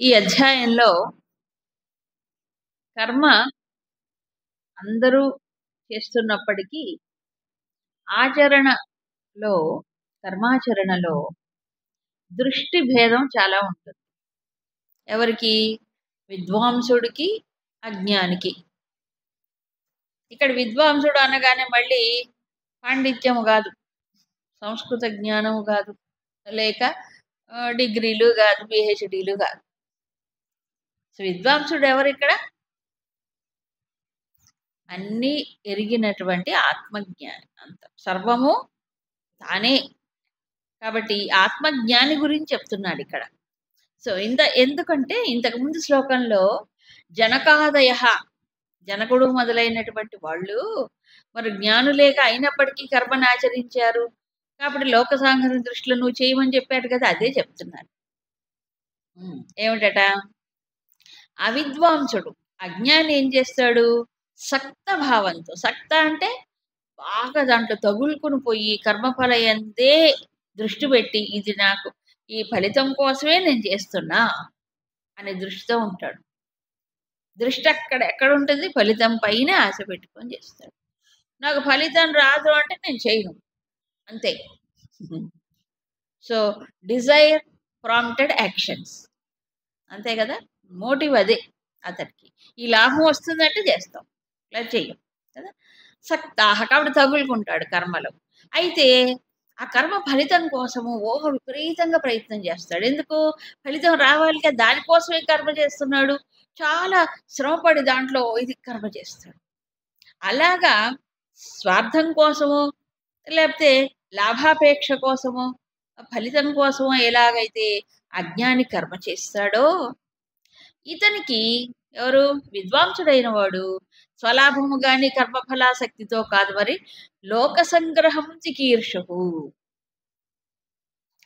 ఈ అధ్యాయంలో కర్మ అందరూ చేస్తున్నప్పటికీ ఆచరణలో కర్మాచరణలో దృష్టి భేదం చాలా ఉంటుంది. ఎవరికి? విద్వాంసుడికి, అజ్ఞానికి. ఇక్కడ విద్వాంసుడు అనగానే మళ్ళీ పాండిత్యము కాదు, సంస్కృత జ్ఞానము కాదు, లేక డిగ్రీలు కాదు, పిహెచ్డీలు కాదు. సో విద్వాంసుడు ఎవరు ఇక్కడ? అన్నీ ఎరిగినటువంటి ఆత్మజ్ఞాని, అంత సర్వము తానే. కాబట్టి ఆత్మజ్ఞాని గురించి చెప్తున్నాడు ఇక్కడ. సో ఎందుకంటే ఇంతకుముందు శ్లోకంలో జనకాదయ, జనకుడు మొదలైనటువంటి వాళ్ళు మరి జ్ఞానులేక అయినప్పటికీ కర్మను ఆచరించారు. కాబట్టి లోక సాంగర దృష్టిలో నువ్వు చేయమని చెప్పాడు కదా, అదే చెప్తున్నాడు. ఏమిటట? అవిద్వాంసుడు, అజ్ఞాని ఏం చేస్తాడు? సక్త భావంతో, సక్త అంటే బాగా దాంట్లో తగులుకుని పోయి కర్మఫల ఎందే దృష్టి పెట్టి ఇది నాకు ఈ ఫలితం కోసమే నేను చేస్తున్నా అనే దృష్టితో ఉంటాడు. దృష్టి ఎక్కడ ఉంటుంది? ఫలితం పైన ఆశ పెట్టుకొని చేస్తాడు. నాకు ఫలితం రాదు అంటే నేను చేయను, అంతే. సో డిజైర్ ప్రాంప్టెడ్ యాక్షన్స్, అంతే కదా. మోటివ్ అదే అతనికి. ఈ లాభం వస్తుందంటే చేస్తాం, ఇలా చెయ్యం కదా. సక్తాహ, కాబట్టి తగులుకుంటాడు కర్మలో. అయితే ఆ కర్మ ఫలితం కోసము విపరీతంగా ప్రయత్నం చేస్తాడు. ఎందుకు? ఫలితం రావాలి కదా, దానికోసమే కర్మ చేస్తున్నాడు. చాలా శ్రమపడి దాంట్లో ఇది కర్మ చేస్తాడు. అలాగా స్వార్థం కోసమో లేకపోతే లాభాపేక్ష కోసమో ఫలితం కోసమో ఎలాగైతే అజ్ఞాని కర్మ చేస్తాడో, ఇతనికి ఎవరు? విద్వాంసుడైన వాడు స్వలాభము గాని కర్మఫలాసక్తితో కాదు, మరి లోక సంగ్రహం చికీర్షకు.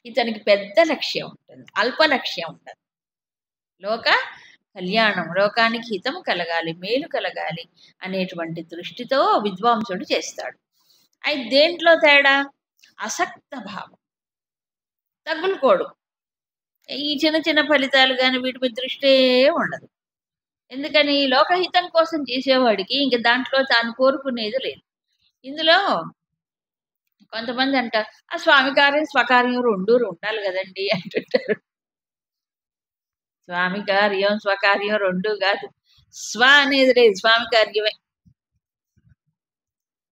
ఇతనికి పెద్ద లక్ష్యం ఉంటుంది, అల్ప లక్ష్యం ఉంటుంది. లోక కళ్యాణం, లోకానికి హితం కలగాలి, మేలు కలగాలి అనేటువంటి దృష్టితో విద్వాంసుడు చేస్తాడు. అయితే దేంట్లో తేడా? అసక్త భావం, తగులుకోడు. ఈ చిన్న చిన్న ఫలితాలు కానీ వీటి మీద దృష్టే ఉండదు. ఎందుకని? లోకహితం కోసం చేసేవాడికి ఇంక దాంట్లో తాను కోరుకునేది లేదు. ఇందులో కొంతమంది అంటారు, ఆ స్వామి కార్యం స్వకార్యం రెండు ఉండాలి కదండి అంటుంటారు. స్వామి కార్యం స్వకార్యం రెండు కాదు, స్వ అనేది లేదు, స్వామి కార్యమే.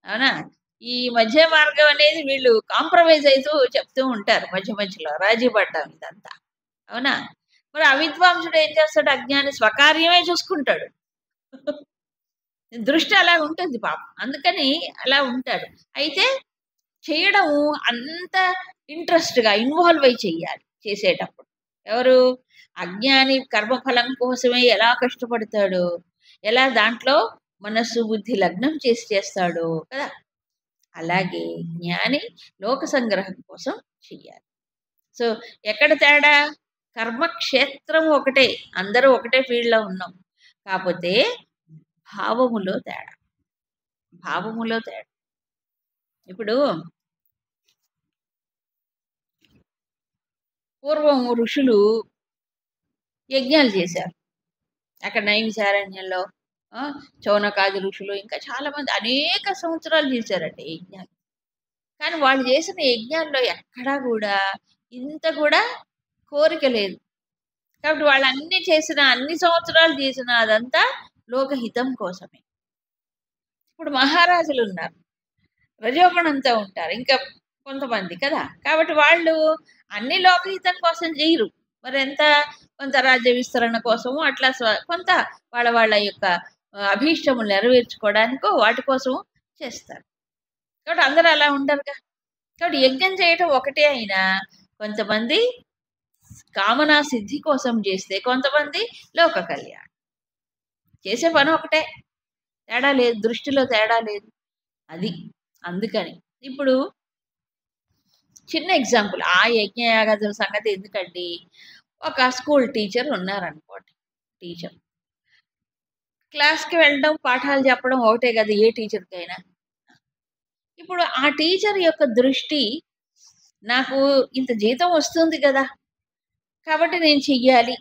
అవునా? ఈ మధ్య మార్గం అనేది వీళ్ళు కాంప్రమైజ్ అవుతూ చెప్తూ ఉంటారు, మధ్య మధ్యలో రాజీ పడ్డాం ఇదంతా. అవునా? మరి అవిద్వాంసుడు ఏం చేస్తాడు? అజ్ఞాని స్వకార్యమే చూసుకుంటాడు. దృష్టి అలా ఉంటుంది పాపం, అందుకని అలా ఉంటాడు. అయితే చేయడం అంత ఇంట్రెస్ట్గా ఇన్వాల్వ్ అయి చెయ్యాలి చేసేటప్పుడు. ఎవరు? అజ్ఞాని కర్మఫలం కోసమే ఎలా కష్టపడతాడు, ఎలా దాంట్లో మనస్సు బుద్ధి లగ్నం చేసి చేస్తాడు కదా, అలాగే జ్ఞాని లోక సంగ్రహం కోసం చెయ్యాలి. సో ఎక్కడ తేడా? కర్మక్షేత్రం ఒకటే, అందరూ ఒకటే ఫీల్డ్లో ఉన్నాం, కాకపోతే భావములో తేడా, భావములో తేడా. ఇప్పుడు పూర్వం ఋషులు యజ్ఞాలు చేశారు. అక్కడ నైమిసారణ్యంలో చౌనకాది ఋషులు ఇంకా చాలా మంది అనేక సంవత్సరాలు చేశారంటే యజ్ఞాలు. కానీ వాళ్ళు చేసిన యజ్ఞాల్లో ఎక్కడా కూడా ఇంత కూడా కోరిక లేదు. కాబట్టి వాళ్ళు అన్ని సంవత్సరాలు చేసిన అదంతా లోకహితం కోసమే. ఇప్పుడు మహారాజులు ఉన్నారు, రజోగుణంతో ఉంటారు ఇంకా కొంతమంది కదా, కాబట్టి వాళ్ళు అన్ని లోకహితం కోసం చేయరు. మరి ఎంత? కొంత రాజ్య విస్తరణ కోసము అట్లా కొంత వాళ్ళ యొక్క అభీష్టములు నెరవేర్చుకోవడానికో వాటి కోసము చేస్తారు. కాబట్టి అందరూ అలా ఉండరుగా. కాబట్టి యజ్ఞం చేయటం ఒకటే అయినా కొంతమంది కామనా సిద్ధి కోసం చేస్తే, కొంతమంది లోక కళ్యాణం చేసే పని ఒకటే, తేడా లేదు, దృష్టిలో తేడా లేదు. అది అందుకని ఇప్పుడు చిన్న ఎగ్జాంపుల్, ఆ యజ్ఞయాగాదుల సంగతి ఎందుకండి? ఒక స్కూల్ టీచర్ ఉన్నారనుకోండి, టీచర్ క్లాస్కి వెళ్ళడం పాఠాలు చెప్పడం ఒకటే కదా ఏ టీచర్కైనా. ఇప్పుడు ఆ టీచర్ యొక్క దృష్టి, నాకు ఇంత జీతం వస్తుంది కదా కాబట్టి నేను చెయ్యాలి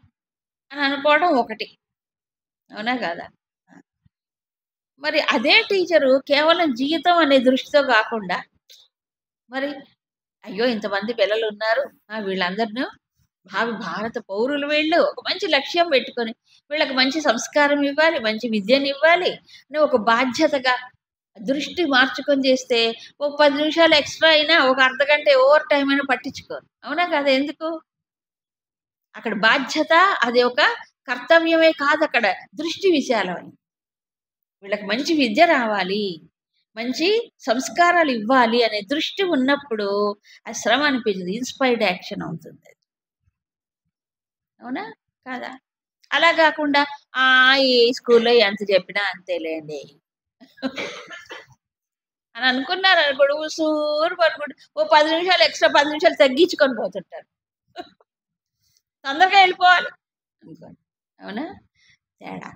అని అనుకోవడం ఒకటి. అవునా కాదా? మరి అదే టీచరు కేవలం జీతం అనే దృష్టితో కాకుండా మరి అయ్యో! ఇంతమంది పిల్లలున్నారు. వీళ్ళందరిను భావి భారత పౌరులు వీళ్ళు. ఒక మంచి లక్ష్యం పెట్టుకొని, వీళ్ళకి మంచి సంస్కారం ఇవ్వాలి, మంచి విద్యనివ్వాలి అని ఒక బాధ్యతగా దృష్టి మార్చుకొని చేస్తే, ఒక 10 నిమిషాలు ఎక్స్‌ట్రా అయినా, ఒక అర్ధగంట ఓవర్ టైమ్ అయినా పట్టించుకోరు. అవునా కాదా? ఎందుకు? అక్కడ బాధ్యత అది ఒక కర్తవ్యమే కాదక్కడ. దృష్టి విశాలమైంది. వీళ్ళకి మంచి విద్య రావాలి. మంచి సంస్కారాలు ఇవ్వాలి అనే దృష్టి ఉన్నప్పుడు ఆ శ్రమ అనిపించదు. ఇన్‌స్పైర్డ్ యాక్షన్ అవుతుంది. అవునా? కాదా? అలా గాకుండా ఈ స్కూల్‌లో ఎంత చెప్పినా అంతేలేండి అని అనుకున్నారనుకోండి, ఉసూరు పడుకుంటే ఓ 10 నిమిషాలు ఎక్స్‌ట్రా 10 నిమిషాలు తగ్గించుకొని పోతుంటారు. తొందరగా ఎళ్ళిపోవాలి అనుకోని. అవునా? తేడా.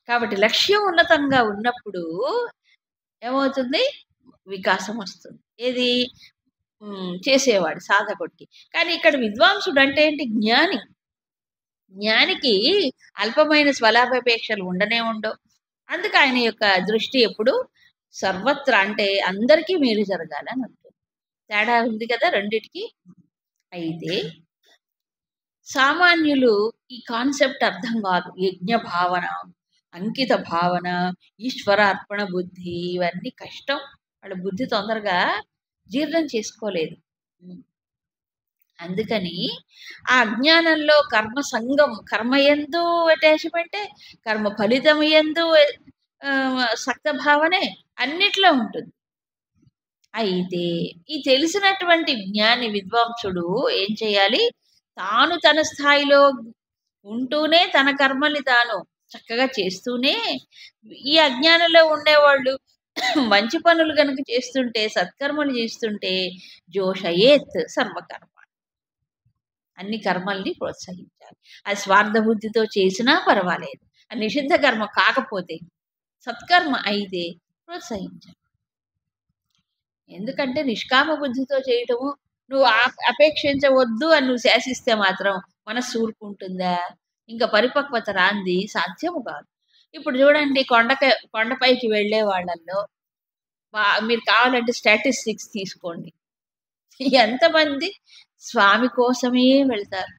కాబట్టి లక్ష్యం ఉన్నతంగా ఉన్నప్పుడు ఏమవుతుంది? వికాసం వస్తుంది. ఏది? చేసేవాడు సాధకుడికి. కానీ ఇక్కడ విద్వాంసుడు అంటే ఏంటి? జ్ఞాని. జ్ఞానికి అల్పమైన స్వలాభాపేక్షలు ఉండనే ఉండవు. అందుకు ఆయన యొక్క దృష్టి ఎప్పుడు సర్వత్రా అంటే అందరికీ మేలు జరగాలని ఉంటుంది. తేడా ఉంది కదా రెండిటికి. అయితే సామాన్యులు ఈ కాన్సెప్ట్ అర్థం కాదు. యజ్ఞ భావన, అంకిత భావన, ఈశ్వరార్పణ బుద్ధి ఇవన్నీ కష్టం. వాళ్ళ బుద్ధి తొందరగా జీర్ణం చేసుకోలేదు. హ్మ్. అందుకని ఆ అజ్ఞానంలో కర్మ సంగం, కర్మయందు అటాచ్‌మెంటే, కర్మ ఫలితముయందు సక్త భావనే అన్నిట్లో ఉంటుంది. అయితే ఈ తెలిసినటువంటి జ్ఞాని విద్వాంసుడు ఏం చేయాలి? తాను తన స్థాయిలో ఉంటూనే తన కర్మల్ని తాను చక్కగా చేస్తూనే, ఈ అజ్ఞానంలో ఉండేవాళ్ళు మంచి పనులు గనుక చేస్తుంటే, సత్కర్మలు చేస్తుంటే జోషయేత్ సర్వకర్మ. అన్ని కర్మల్ని ప్రోత్సహించాలి. అది స్వార్థ బుద్ధితో చేసినా పర్వాలేదు. అది నిషిద్ధ కర్మ కాకపోతే, సత్కర్మ అయితే ప్రోత్సహించాలి. ఎందుకంటే నిష్కామ బుద్ధితో చేయటము, నువ్వు అపేక్షించవద్దు అని నువ్వు శాసిస్తే మాత్రం మనస్సు ఊరుకుంటుందా? ఇంక పరిపక్వత రాంది సాధ్యము కాదు. ఇప్పుడు చూడండి కొండపైకి వెళ్ళే వాళ్ళల్లో మీరు కావాలంటే స్టాటిస్టిక్స్ తీసుకోండి. ఎంతమంది స్వామి కోసమే వెళ్తారు?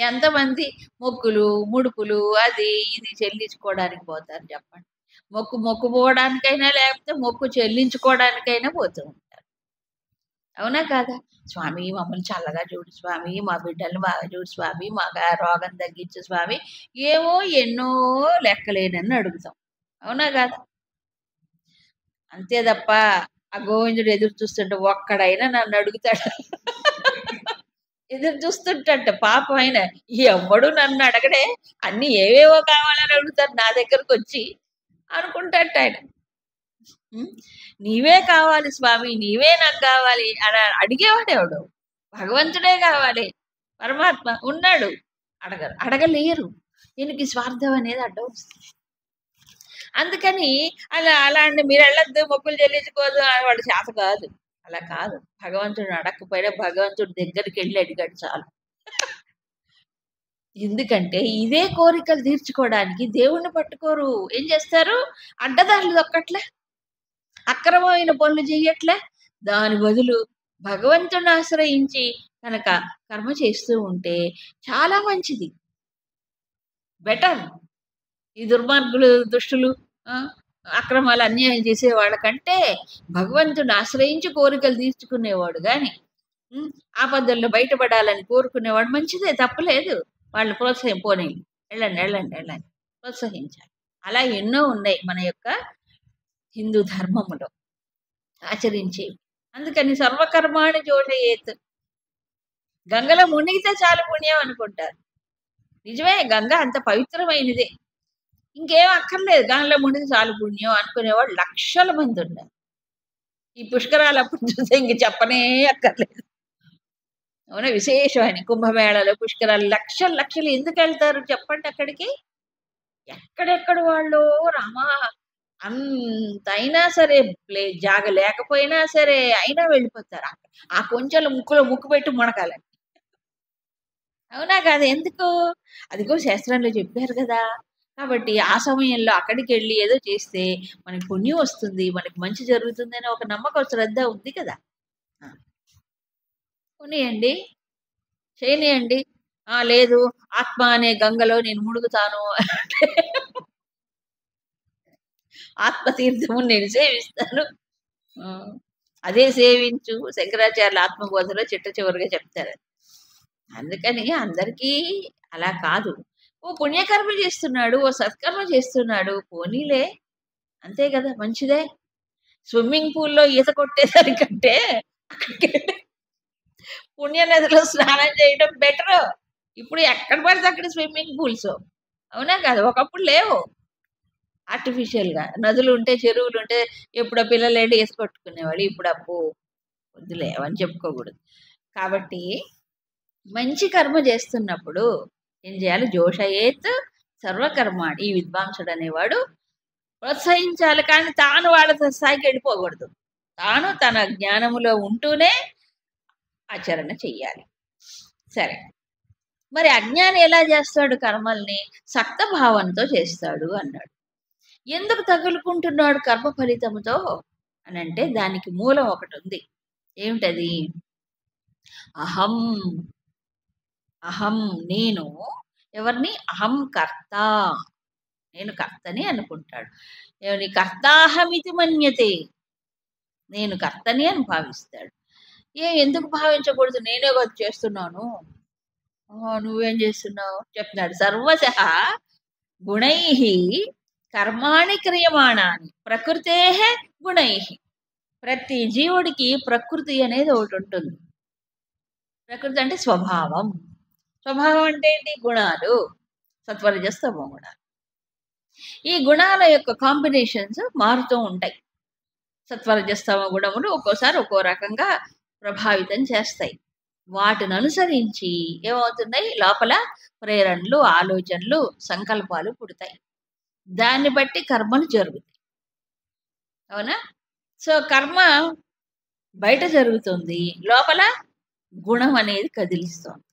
ఎంతమంది మొక్కులు, ముడుపులు అది ఇది చెల్లించుకోవడానికి పోతారు చెప్పండి. మొక్కుపోవడానికైనా లేకపోతే మొక్కు చెల్లించుకోవడానికైనా పోతూ ఉంటారు. అవునా కాదా? స్వామి మమ్మల్ని చల్లగా చూడు స్వామి, మా బిడ్డల్ని బాగా చూడు స్వామి, మాకు రోగం తగ్గించు స్వామి, ఏవో ఎన్నో లెక్కలేనని అడుగుతాం. అవునా కాదా? అంతే తప్ప ఆ గోవిందుడు ఎదురు చూస్తుంటే ఒక్కడైనా నన్ను అడుగుతాడు. ఎదురు చూస్తుంటంట పాపం ఆయన. ఎవ్వడు నన్ను అడగడే, అన్ని ఏవేవో కావాలని అడుగుతారు నా దగ్గరకు వచ్చి అనుకుంటాట ఆయన. నీవే కావాలి స్వామి, నీవే నాకు కావాలి అని అడిగేవాడు ఎవడు? భగవంతుడే కావాలి. పరమాత్మ ఉన్నాడు. అడగలేరు. దీనికి స్వార్థం అనేది అడ్డం వస్తుంది. అందుకని అలా అంటే మీరు వెళ్ళొద్దు, మొక్కులు చెల్లించుకోదు వాడు చేత కాదు. అలా కాదు. భగవంతుడు అడగకపోయినా భగవంతుడి దగ్గరికి వెళ్ళి అడిగాడు చాలు. ఎందుకంటే ఇదే కోరికలు తీర్చుకోవడానికి దేవుణ్ణి పట్టుకోరు. ఏం చేస్తారు? అడ్డదారులు దొక్కట్లే, అక్రమమైన పనులు చెయ్యట్లే. దాని బదులు భగవంతుడిని ఆశ్రయించి కనుక కర్మ చేస్తూ ఉంటే చాలా మంచిది. బెటర్. ఈ దుర్మార్గులు, దుష్టులు, అక్రమాలు, అన్యాయం చేసే వాళ్ళకంటే భగవంతుడిని ఆశ్రయించి కోరికలు తీర్చుకునేవాడు గాని ఆపదల్లో బయటపడాలని కోరుకునేవాడు మంచిదే, తప్పులేదు. వాళ్ళు పోనీ వెళ్ళండి ప్రోత్సహించాలి. అలా ఎన్నో ఉన్నాయి మన యొక్క హిందూ ధర్మములో ఆచరించేవి. అందుకని సర్వకర్మాణి జోషయేత్. గంగలో మునిగితే చాలు పుణ్యం అనుకుంటారు. నిజమే, గంగ అంత పవిత్రమైనదే, ఇంకేం అక్కర్లేదు, గంగలో మునిగితే చాలు పుణ్యం అనుకునేవాళ్ళు లక్షల మంది ఉన్నారు. ఈ పుష్కరాలప్పుడు చూస్తే ఇంక చెప్పనే అక్కర్లేదు. అవునా? విశేషమైన కుంభమేళాలు, పుష్కరాలు లక్షలు ఎందుకు వెళ్తారు చెప్పండి అక్కడికి? ఎక్కడెక్కడ వాళ్ళు రామా అంతైనా సరే జాగ లేకపోయినా సరే అయినా వెళ్ళిపోతారు. ఆ కొంచెం ముక్కులో ముక్కు పెట్టి మునకాలని. అవునా కాదా? ఎందుకు? అదిగో శాస్త్రంలో చెప్పారు కదా! కాబట్టి ఆ సమయంలో అక్కడికెళ్ళి ఏదో చేస్తే మనకి పుణ్యం వస్తుంది. మనకి మంచి జరుగుతుందని ఒక నమ్మకం, శ్రద్ధ ఉంది కదా! ఆ! పోనీయండి. చేయనీయండి. లేదు ఆత్మ అనే గంగలో నేను మునుగుతాను అంటే ఆత్మతీర్థముని నేను సేవిస్తాను. ఆ! అదే సేవించు శంకరాచార్యుల ఆత్మబోధలో చిట్ట చివరిగా చెప్తారు. అందుకని అందరికీ అలా కాదు. ఓ పుణ్యకర్మ చేస్తున్నాడు, ఓ సత్కర్మ చేస్తున్నాడు. పోనీలే అంతే గదా! మంచిదే. స్విమ్మింగ్ పూల్‌లో ఈత కొట్టేదానికంటే అక్కడికెళ్ళి పుణ్య నదిలో స్నానం చేయడం బెటరు. ఇప్పుడు ఎక్కడ పడితే అక్కడ స్విమ్మింగ్ పూల్సు. అవునా కాదా? ఒకప్పుడు లేవు. ఆర్టిఫిషియల్‌గా నదులుంటే, చెరువులుంటే ఎప్పుడో పిల్లలెళ్లి ఈత కొట్టుకునేవాళ్ళు. ఇప్పుడు అబ్బో! వద్దులే అవన్నీ చెప్పుకోకూడదు. కాబట్టి మంచి కర్మ చేస్తున్నప్పుడు ఏం చేయాలి? జోషయేత్ సర్వకర్మాణి. ఈ విద్వాంసుడనేవాడు ప్రోత్సహించాలి. కానీ తాను వాళ్ళ స్థాయికి వెళ్ళిపోకూడదు. తాను తన జ్ఞానములో ఉంటూనే ఆచరణ చెయ్యాలి. సరే. మరి అజ్ఞాని ఎలా చేస్తాడు కర్మల్ని? సక్త భావంతో చేస్తాడు అన్నాడు. ఎందుకు తగులుకుంటున్నాడు కర్మ ఫలితముతో అనంటే దానికి మూలం ఒకటుంది. ఏమిటది? అహం. అహం నేను. ఎవరిని? అహం కర్త. నేను కర్తని అనుకుంటాడు. ఏమని? కర్తాహమితి మన్యతే. నేను కర్తని అని భావిస్తాడు. ఎందుకు భావించకూడదు? నేనే కదా చేస్తున్నాను. నువ్వేం చేస్తున్నావు? చెప్తున్నాడు. సర్వశః గుణైః కర్మాణి క్రియమాణాని ప్రకృతేః గుణైః. ప్రతి జీవుడికి ప్రకృతి అనేది ఒకటుంటుంది. ప్రకృతి అంటే స్వభావం. స్వభావం అంటే ఏంటి? గుణాలు. సత్వరజస్ తమో గుణాలు. ఈ గుణాల యొక్క కాంబినేషన్స్ మారుతూ ఉంటాయి. సత్వరజస్ తమో గుణములు ఒక్కోసారి ఒక్కో రకంగా ప్రభావితం చేస్తాయి. వాటిని అనుసరించి ఏమవుతున్నాయి? లోపల ప్రేరణలు, ఆలోచనలు, సంకల్పాలు పుడతాయి. దాన్ని బట్టి కర్మలు జరుగుతాయి. అవునా? సో, కర్మ బయట జరుగుతుంది. లోపల గుణం అనేది కదిలిస్తోంది.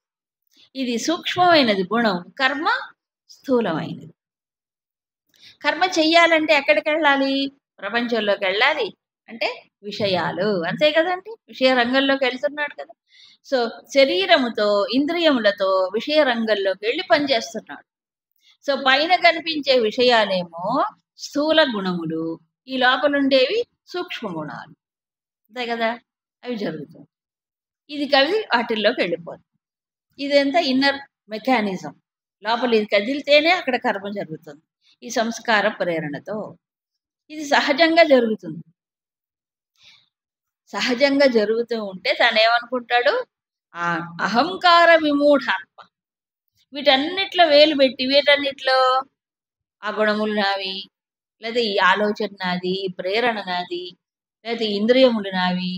ఇది సూక్ష్మమైనది గుణం. కర్మ స్థూలమైనది. కర్మ చెయ్యాలంటే ఎక్కడికెళ్ళాలి? ప్రపంచంలోకెళ్ళాలి. అంటే విషయాలు. అంతే కదండీ! విషయ రంగంలోకి వెళ్తున్నాడు కదా! సో, శరీరముతో, ఇంద్రియములతో విషయ రంగంలోకెళ్ళి పనిచేస్తున్నాడు. సో, పైన కనిపించే విషయాలేమో స్థూల గుణములు. ఈ లోపలుండేవి సూక్ష్మ గుణాలు. అంతే కదా! అవి జరుగుతుంది. ఇది కలిసి వాటిల్లోకెళ్ళిపోతుంది. ఇదంతా ఇన్నర్ మెకానిజం. లోపల ఇది కదిలితేనే అక్కడ కర్మ జరుగుతుంది. ఈ సంస్కార ప్రేరణతో. ఇది సహజంగా జరుగుతుంది. సహజంగా జరుగుతూ ఉంటే తనేమనుకుంటాడు? అహంకార విమూఢాత్మ. వీటన్నిటిలో వేలు పెట్టి వీటన్నిటిలో ఆ గుణములు నావి, లేదా ఈ ఆలోచన నాది, ఈ ప్రేరణ నాది, లేదా ఇంద్రియములు నావి,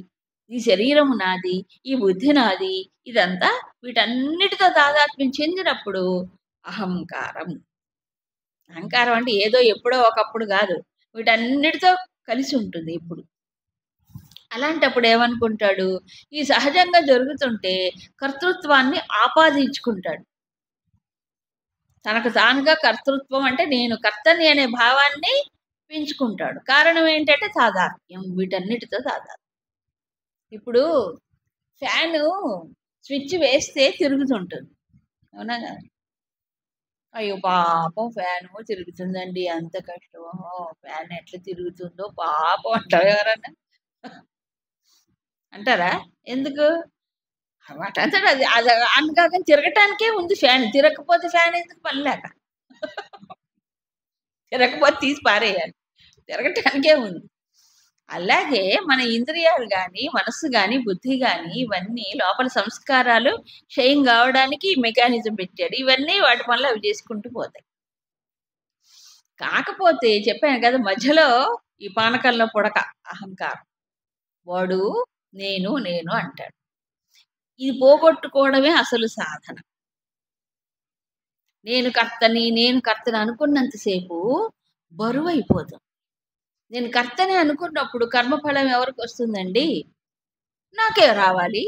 ఈ శరీరము నాది, ఈ బుద్ధి నాది, ఇదంతా వీటన్నిటితో తాదాత్మ్యం చెందినప్పుడు అహంకారం. అహంకారం అంటే ఏదో ఎప్పుడో ఒకప్పుడు కాదు. వీటన్నిటితో కలిసి ఉంటుంది ఇప్పుడు. అలాంటప్పుడు ఏమనుకుంటాడు? ఈ సహజంగా జరుగుతుంటే కర్తృత్వాన్ని ఆపాదించుకుంటాడు. తనకు తానుగా కర్తృత్వం అంటే నేను కర్తని అనే భావాన్ని పెంచుకుంటాడు. కారణం ఏంటంటే తాదాత్మ్యం. వీటన్నిటితో తాదాత్మ్యం. ఇప్పుడు ఫ్యాను స్విచ్ వేస్తే తిరుగుతుంటుంది. అవునా కాదా? అయ్యో! పాపం ఫ్యాను తిరుగుతుందండి. ఎంత కష్టమో ఫ్యాన్ ఎట్లా తిరుగుతుందో పాపం అంటారా ఎవరన్నా? అంటారా? ఎందుకు? వాటంతట అది అది అనుకోకుండా తిరగటానికే ఉంది ఫ్యాన్. తిరగకపోతే ఫ్యాన్ ఎందుకు పని లేక? తిరగకపోతే తీసి పారేయాలి. తిరగటానికే ఉంది. అలాగే మన ఇంద్రియాలు గాని, మనస్సు గాని, బుద్ధి గాని ఇవన్నీ లోపల సంస్కారాలు క్షయం కావడానికి ఈ మెకానిజం పెట్టాడు. ఇవన్నీ వాటి పనులు అవి చేసుకుంటూ పోతాయి. కాకపోతే చెప్పాను కదా! మధ్యలో ఈ పానకంలో పుడక అహంకారం. వాడు నేను, నేను అంటాడు. ఇది పోగొట్టుకోవడమే అసలు సాధన. నేను కర్తని అనుకున్నంత సేపు బరువైపోతాం. నేను కర్తని అనుకున్నప్పుడు కర్మఫలం ఎవరికొస్తుందండి? నాకే రావాలి.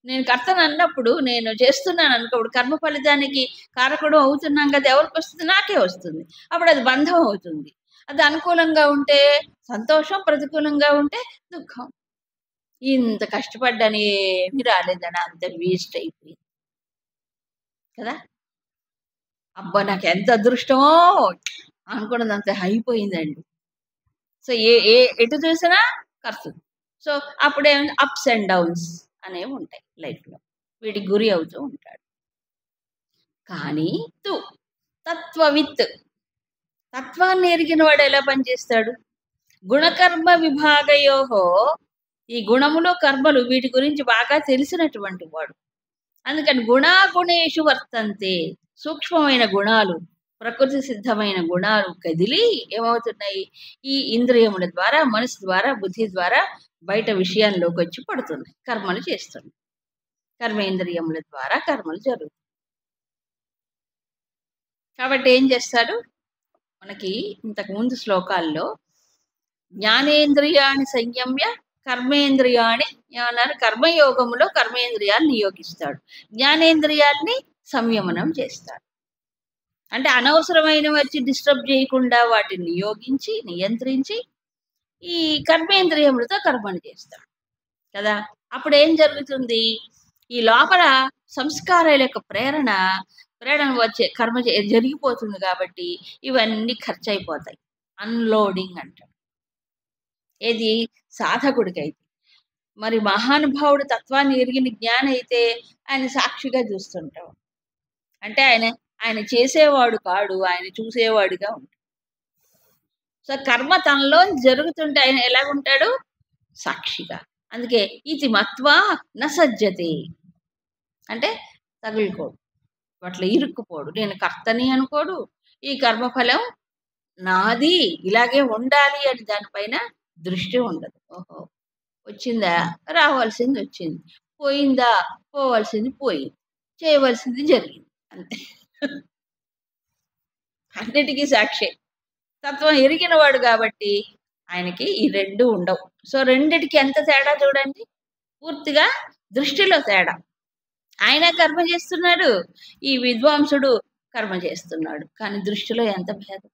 నేను కర్తను అన్నప్పుడు నేను చేస్తున్నాను అనుకోప్పుడు కర్మ ఫలితానికి కారకుడు అవుతున్నాం కదా, ఎవరికి వస్తుంది? నాకే వస్తుంది. అప్పుడు అది బంధం అవుతుంది. అది అనుకూలంగా ఉంటే సంతోషం, ప్రతికూలంగా ఉంటే దుఃఖం. ఇంత కష్టపడ్డాను ఏమీ రాలేదని అంత వేస్ట్ అయిపోయింది కదా. అబ్బా నాకు ఎంత అదృష్టమో అనుకున్నది అంత అయిపోయిందండి. సో ఏ ఏ ఎటు చూసినా ఖర్చు. సో అప్పుడేమైనా అప్స్ అండ్ డౌన్స్ అనేవి ఉంటాయి లైఫ్లో, వీటికి గురి అవుతూ ఉంటాడు. కానీ తత్వవిత్, తత్వాన్ని ఎరిగిన వాడు ఎలా పనిచేస్తాడు? గుణకర్మ విభాగయోహో, ఈ గుణములు కర్మలు వీటి గురించి బాగా తెలిసినటువంటి వాడు. అందుకని గుణాగుణేషు వర్తంతే, సూక్ష్మమైన గుణాలు, ప్రకృతి సిద్ధమైన గుణాలు కదిలి ఏమవుతున్నాయి? ఈ ఇంద్రియముల ద్వారా, మనసు ద్వారా, బుద్ధి ద్వారా బయట విషయంలోకి వచ్చి పడుతున్నాయి, కర్మలు చేస్తున్నాయి. కర్మేంద్రియముల ద్వారా కర్మలు జరుగుతాయి. కాబట్టి ఏం చేస్తాడు? మనకి ఇంతకు ముందు శ్లోకాల్లో జ్ఞానేంద్రియాన్ని సంయమ్య కర్మేంద్రియాన్ని ఏమన్నారు? కర్మయోగములో కర్మేంద్రియాన్ని నియోగిస్తాడు, జ్ఞానేంద్రియాల్ని సంయమనం చేస్తాడు. అంటే అనవసరమైన వచ్చి డిస్టర్బ్ చేయకుండా వాటిని నియోగించి నియంత్రించి ఈ కర్మేంద్రియములతో కర్మను చేస్తాడు కదా. అప్పుడు ఏం జరుగుతుంది? ఈ లోపల సంస్కారాల యొక్క ప్రేరణ వచ్చే కర్మ జరిగిపోతుంది. కాబట్టి ఇవన్నీ ఖర్చు అయిపోతాయి. అన్లోడింగ్ అంటాడు. ఏది? సాధకుడికైతే. మరి మహానుభావుడు తత్వాన్ని ఎరిగిన జ్ఞాని అయితే ఆయన సాక్షిగా చూస్తుంటాడు. అంటే ఆయన చేసేవాడు కాడు, ఆయన చూసేవాడుగా ఉంటాడు. సో కర్మ తనలో జరుగుతుంటే ఆయన ఎలాగుంటాడు? సాక్షిగా. అందుకే ఇది మత్వా నసజ్జతే అంటే తగులుకోడు, అట్లా ఇరుక్కుపోడు. నేను కర్తని అనుకోడు, ఈ కర్మఫలం నాది ఇలాగే ఉండాలి అని దానిపైన దృష్టి ఉండదు. ఓహో వచ్చిందా, రావాల్సింది వచ్చింది, పోయిందా, పోవాల్సింది పోయింది, చేయవలసింది జరిగింది, అంతే. అన్నిటికీ సాక్షి. తత్వం ఎరిగిన వాడు కాబట్టి ఆయనకి ఈ రెండు ఉండవు. సో రెండిటికి ఎంత తేడా చూడండి, పూర్తిగా దృష్టిలో తేడా. ఆయన కర్మ చేస్తున్నాడు, ఈ విద్వాంసుడు కర్మ చేస్తున్నాడు, కానీ దృష్టిలో ఎంత భేదం.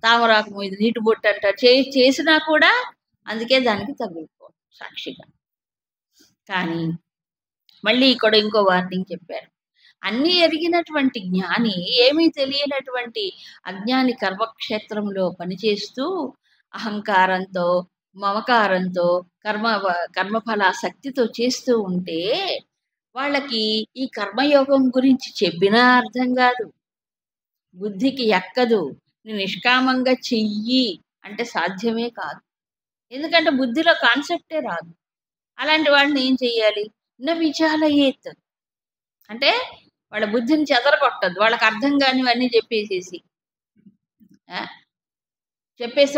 తామరాకు మీద నీటి బొట్టు అంటారు, చేసినా కూడా అందుకే దానికి తగులుకో సాక్షిగా. కానీ మళ్ళీ ఇక్కడ ఇంకో వార్నింగ్ చెప్పారు. అన్నీ ఎరిగినటువంటి జ్ఞాని ఏమీ తెలియనటువంటి అజ్ఞాని కర్మక్షేత్రంలో పనిచేస్తూ అహంకారంతో, మమకారంతో, కర్మఫలాసక్తితో చేస్తూ ఉంటే వాళ్ళకి ఈ కర్మయోగం గురించి చెప్పినా అర్థం కాదు, బుద్ధికి ఎక్కదు. నిష్కామంగా చెయ్యి అంటే సాధ్యమే కాదు, ఎందుకంటే బుద్ధిలో కాన్సెప్టే రాదు. అలాంటి వాళ్ళని ఏం చెయ్యాలి? విచాలయేత్ అంటే వాళ్ళ బుద్ధిని చెదరగొట్టద్దు, వాళ్ళకి అర్థం కానివన్నీ చెప్పేసి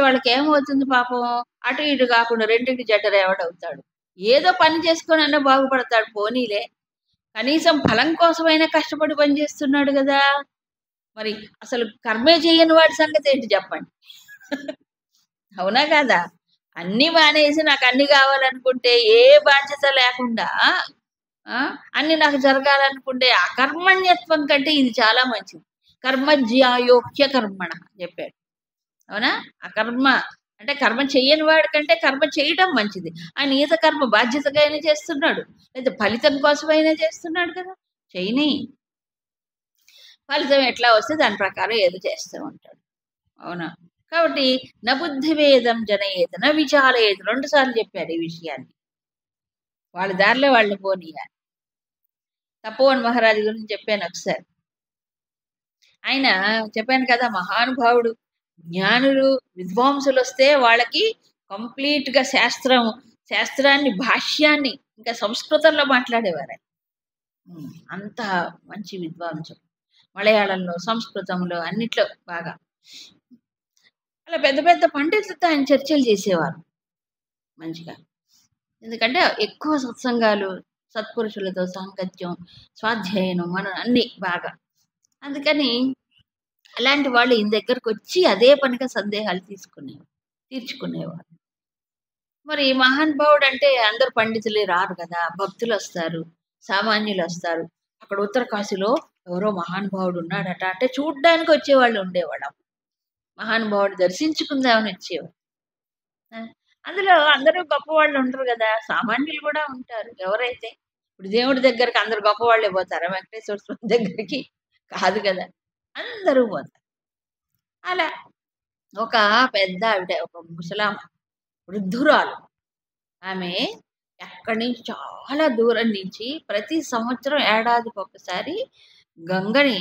వాళ్ళకి ఏమవుతుంది పాపం? అటు ఇటు కాకుండా రెండింటి జడ్డరేవాడవుతాడు. ఏదో పని చేసుకొని అన్నా బాగుపడతాడు, పోనీలే, కనీసం ఫలం కోసమైనా కష్టపడి పని చేస్తున్నాడు కదా. మరి అసలు కర్మే చేయని వాడి సంగతి ఏంటి చెప్పండి? అవునా కాదా? అన్ని మానేసి నాకు అన్ని కావాలనుకుంటే, ఏ బాధ్యత లేకుండా అన్ని నాకు జరగాలనుకుంటే అకర్మణ్యత్వం కంటే ఇది చాలా మంచిది. కర్మజ్యాయోక్య కర్మణ చెప్పాడు. అవునా? అకర్మ అంటే కర్మ చెయ్యని వాడి కంటే కర్మ చేయటం మంచిది. ఆయన ఈత కర్మ బాధ్యతగా అయినా చేస్తున్నాడు, లేదా ఫలితం కోసమైనా చేస్తున్నాడు కదా. చేయని ఫలితం ఎట్లా వస్తే దాని ప్రకారం ఏదో చేస్తూ ఉంటాడు. అవునా? కాబట్టి నబుద్ధివేదం జనయేత న విచాలయేత, 2 సార్లు చెప్పారు ఈ విషయాన్ని. వాళ్ళ దారిలో వాళ్ళని పోనీయాలి. తపోవన్ మహారాజు గురించి చెప్పాను ఒకసారి. ఆయన చెప్పాను కదా, మహానుభావుడు, జ్ఞానులు, విద్వాంసులు వస్తే వాళ్ళకి కంప్లీట్గా శాస్త్రాన్ని, భాష్యాన్ని ఇంకా సంస్కృతంలో మాట్లాడేవారు. అంత మంచి విద్వాంసులు. మలయాళంలో, సంస్కృతంలో అన్నిట్లో బాగా. అలా పెద్ద పెద్ద పండితులతో ఆయన చర్చలు చేసేవారు మంచిగా. ఎందుకంటే ఎక్కువ సత్సంగాలు, సత్పురుషులతో సాంగత్యం, స్వాధ్యాయనం, మనం అన్ని బాగా. అందుకని అలాంటి వాళ్ళు ఈయన దగ్గరకు వచ్చి అదే పనిగా సందేహాలు తీర్చుకునేవారు. మరి మహానుభావుడు అంటే అందరు పండితులే రారు కదా, భక్తులు వస్తారు, సామాన్యులు వస్తారు. అక్కడ ఉత్తరకాశీలో ఎవరో మహానుభావుడు ఉన్నాడట అంటే చూడ్డానికి వచ్చేవాళ్ళు ఉండేవాడు. మహానుభావుడు దర్శించుకుందామని వచ్చేవాడు. ఆ! అందులో అందరూ గొప్పవాళ్ళు ఉండరు గదా! సామాన్యులు కూడా ఉంటారు. ఎవరైతే ఇప్పుడు దేవుడి దగ్గరికి అందరూ గొప్పవాళ్ళే పోతారా? వెంకటేశ్వర స్వామి దగ్గరికి కాదు గదా! అందరూ పోతారు. అలా ఒక పెద్ద ఆవిడ, ఒక ముసలామ, వృద్ధురాలు. ఆమె ఎక్కడి నుంచి చాలా దూరం నుంచి ప్రతి సంవత్సరం ఏడాదికొకసారి గంగని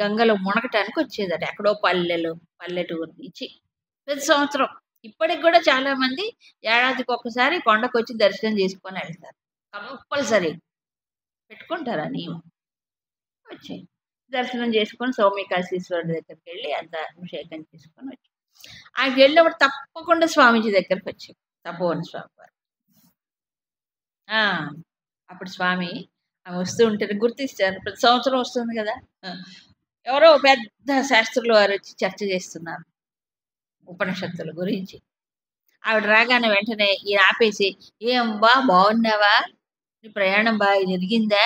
గంగలో మునగటానికి వచ్చేదట. ఎక్కడో పల్లెటూరు నుంచి ప్రతి సంవత్సరం. ఇప్పటికి కూడా చాలా మంది ఏడాదికొకసారి కొండకొచ్చి దర్శనం చేసుకొని వెళ్తారు. కంపల్సరీ పెట్టుకుంటారు ఆ నియమం. వచ్చి దర్శనం చేసుకొని సౌమ్యకాశీశ్వరుడి దగ్గరికి వెళ్ళి అంత అభిషేకం చేసుకొని వచ్చి ఆయనకి వెళ్ళినప్పుడు తప్పకుండా స్వామీజీ దగ్గరికి వచ్చాం. తపోవన స్వామి వారు. అప్పుడు స్వామి ఆమె వస్తూ ఉంటే గుర్తిస్తారు. ప్రతి సంవత్సరం వస్తుంది కదా. ఎవరో పెద్ద శాస్త్రులు వారు వచ్చి చర్చ చేస్తున్నారు ఉపనిషత్తుల గురించి. ఆవిడ రాగానే వెంటనే ఈయన ఆపేసి, ఏం బా బాగున్నావా, నీ ప్రయాణం బాగా జరిగిందా,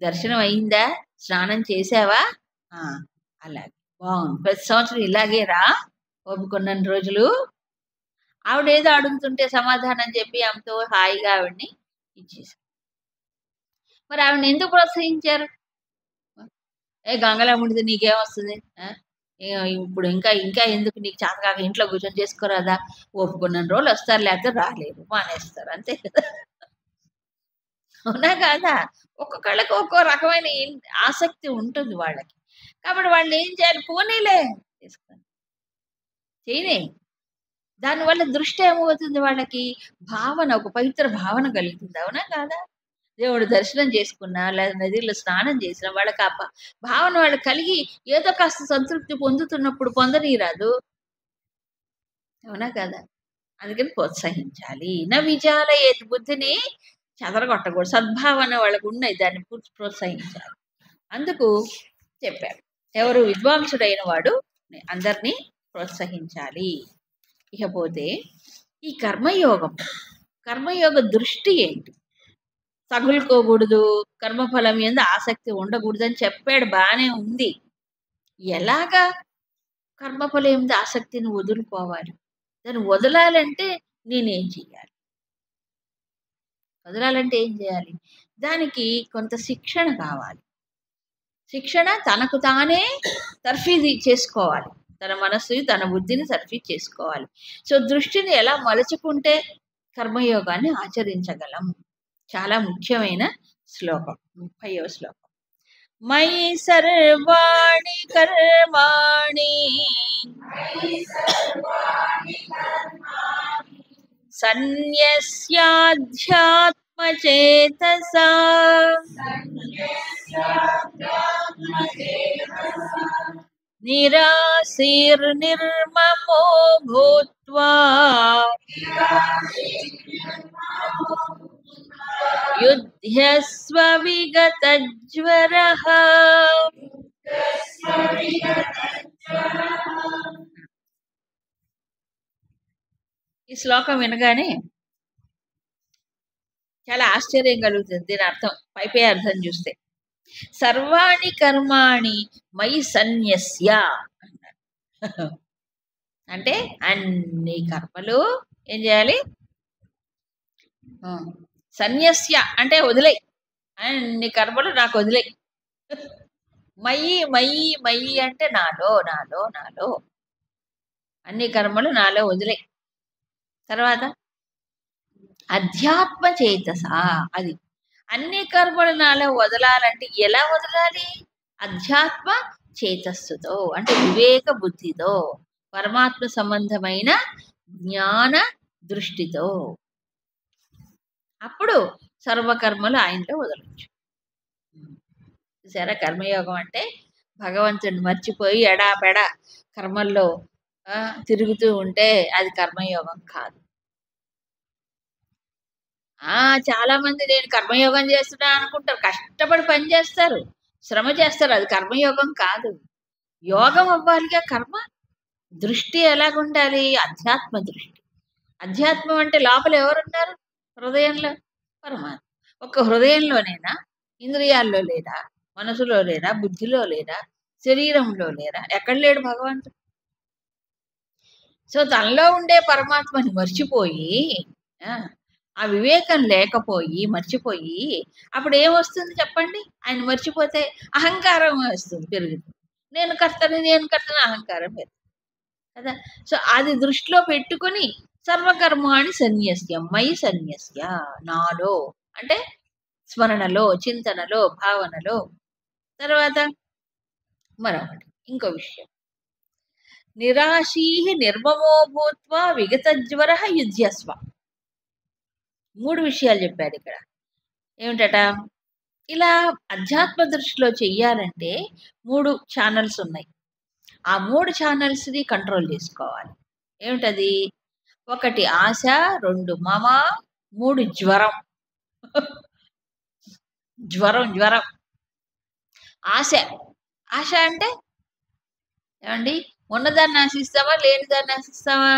దర్శనం అయిందా, స్నానం చేసావా, అలాగే బాగుంది, ప్రతి సంవత్సరం ఇలాగే రా, ఓపుకున్న రోజులు. ఆవిడ ఏదో అడుగుతుంటే సమాధానం చెప్పి ఆమెతో హాయిగా ఆవిడ్ని ఇచ్చేసారు. మరి ఆవిడని ఎందుకు ప్రోత్సహించారు? గంగలా ఉండితే నీకేమొస్తుంది, ఇప్పుడు ఇంకా ఇంకా ఎందుకు, నీకు చేతకాక ఇంట్లో కూర్చొని చేసుకోరాదా, ఒప్పుకున్న రోజులు వస్తారు, లేకపోతే రాలేరు, మానేస్తారు, అంతే కదా. అవునా కాదా? ఒక్కొక్కళ్ళకి ఒక్కో రకమైన ఆసక్తి ఉంటుంది వాళ్ళకి. కాబట్టి వాళ్ళు ఏం చేయాలి, పోనీలే చేసుకొని చేయనే. దానివల్ల దృష్టి ఏమవుతుంది, వాళ్ళకి భావన, ఒక పవిత్ర భావన కలుగుతుంది. అవునా కాదా? దేవుడు దర్శనం చేసుకున్నా లేదా నదిలో స్నానం చేసినా వాళ్ళకి ఆ భావన వాళ్ళకి కలిగి ఏదో కాస్త సంతృప్తి పొందుతున్నప్పుడు పొందనీరాదు. అవునా కదా? అందుకని ప్రోత్సహించాలి. నా విజాలయేత్, బుద్ధిని చెదరగొట్టకూడదు. సద్భావన వాళ్ళకు ఉన్నాయి, దాన్ని ప్రోత్సహించాలి. అందుకు చెప్పారు, ఎవరు విద్వాంసుడైన వాడు అందరినీ ప్రోత్సహించాలి. ఇకపోతే ఈ కర్మయోగ దృష్టి ఏంటి? తగులుకోకూడదు, కర్మఫలం మీద ఆసక్తి ఉండకూడదు అని చెప్పాడు, బాగానే ఉంది. ఎలాగా కర్మఫలం మీద ఆసక్తిని వదులుకోవాలి? దాన్ని వదలాలంటే నేనేం చేయాలి? వదలాలంటే ఏం చేయాలి? దానికి కొంత శిక్షణ కావాలి. శిక్షణ తనకు తానే తర్ఫీదు చేసుకోవాలి. తన మనస్సు, తన బుద్ధిని తర్ఫీ చేసుకోవాలి. సో దృష్టిని ఎలా మలుచుకుంటే కర్మయోగాన్ని ఆచరించగలం? చాలా ముఖ్యమైన శ్లోకం, 30వ శ్లోకం. మయి సర్వాణి కర్మాణి సన్యస్యాధ్యాత్మచేతసా నిరాశీర్నిర్మమో భూత్వా యుధ్యస్వ విగతజ్వరః. ఈ శ్లోకం వినగానే చాలా ఆశ్చర్యం కలుగుతుంది. దీని అర్థం, పైపే అర్థం చూస్తే, సర్వాణి కర్మాణి మయి సన్యస్య అంటే అన్ని కర్మలు ఏం చేయాలి? సన్యస్య అంటే వదిలేయి, అన్ని కర్మలు నాకు వదిలేయి. మయి మయి మయి అంటే నాలో నాలో నాలో, అన్ని కర్మలు నాలో వదిలేయి. తర్వాత అధ్యాత్మ చేతస, అది అన్ని కర్మలు నాలో వదలాలంటే ఎలా వదలాలి? అధ్యాత్మ చేతస్సుతో అంటే వివేక బుద్ధితో, పరమాత్మ సంబంధమైన జ్ఞాన దృష్టితో. అప్పుడు సర్వకర్మలు ఆయనలో వదలవచ్చు. చూసారా, కర్మయోగం అంటే భగవంతుడిని మర్చిపోయి ఎడాపెడా కర్మల్లో తిరుగుతూ ఉంటే అది కర్మయోగం కాదు. చాలా మంది నేను కర్మయోగం చేస్తున్నా అనుకుంటారు, కష్టపడి పని చేస్తారు, శ్రమ చేస్తారు, అది కర్మయోగం కాదు. యోగం అవ్వాలిగా. కర్మ దృష్టి ఎలాగుండాలి? అధ్యాత్మ దృష్టి. అధ్యాత్మం అంటే లోపల ఎవరున్నారు? హృదయంలో పరమాత్మ. ఒక్క హృదయంలోనేనా? ఇంద్రియాల్లో లేరా, మనసులో లేరా, బుద్ధిలో లేరా, శరీరంలో లేరా? ఎక్కడ లేడు భగవంతుడు? సో తనలో ఉండే పరమాత్మని మర్చిపోయి ఆ, ఆ వివేకం లేకపోయి మర్చిపోయి అప్పుడు ఏమొస్తుంది చెప్పండి? ఆయన మర్చిపోతే అహంకారం వస్తుంది, పెరుగుతుంది. నేను కర్తని అహంకారం పెరుగుతుంది కదా. సో అది దృష్టిలో పెట్టుకుని సర్వకర్మాణి సన్యస్య మయి సన్యస్య, నాలో అంటే స్మరణలో, చింతనలో, భావనలో. తర్వాత మరొకటి ఇంకో విషయం, నిరాశీ నిర్మమో భూత్వా విగతజ్వర యుధ్యస్వ. 3 విషయాలు చెప్పాడు ఇక్కడ. ఏమిటట? ఇలా అధ్యాత్మ దృష్టిలో చెయ్యాలంటే 3 ఛానల్స్ ఉన్నాయి. ఆ 3 ఛానల్స్ని కంట్రోల్ చేసుకోవాలి. ఏమిటది? 1 ఆశ, 2 మమ, 3 జ్వరం. జ్వరం. ఆశ ఆశ అంటే ఏమండి? ఉన్నదాన్ని ఆశిస్తావా, లేనిదాన్ని ఆశిస్తావా?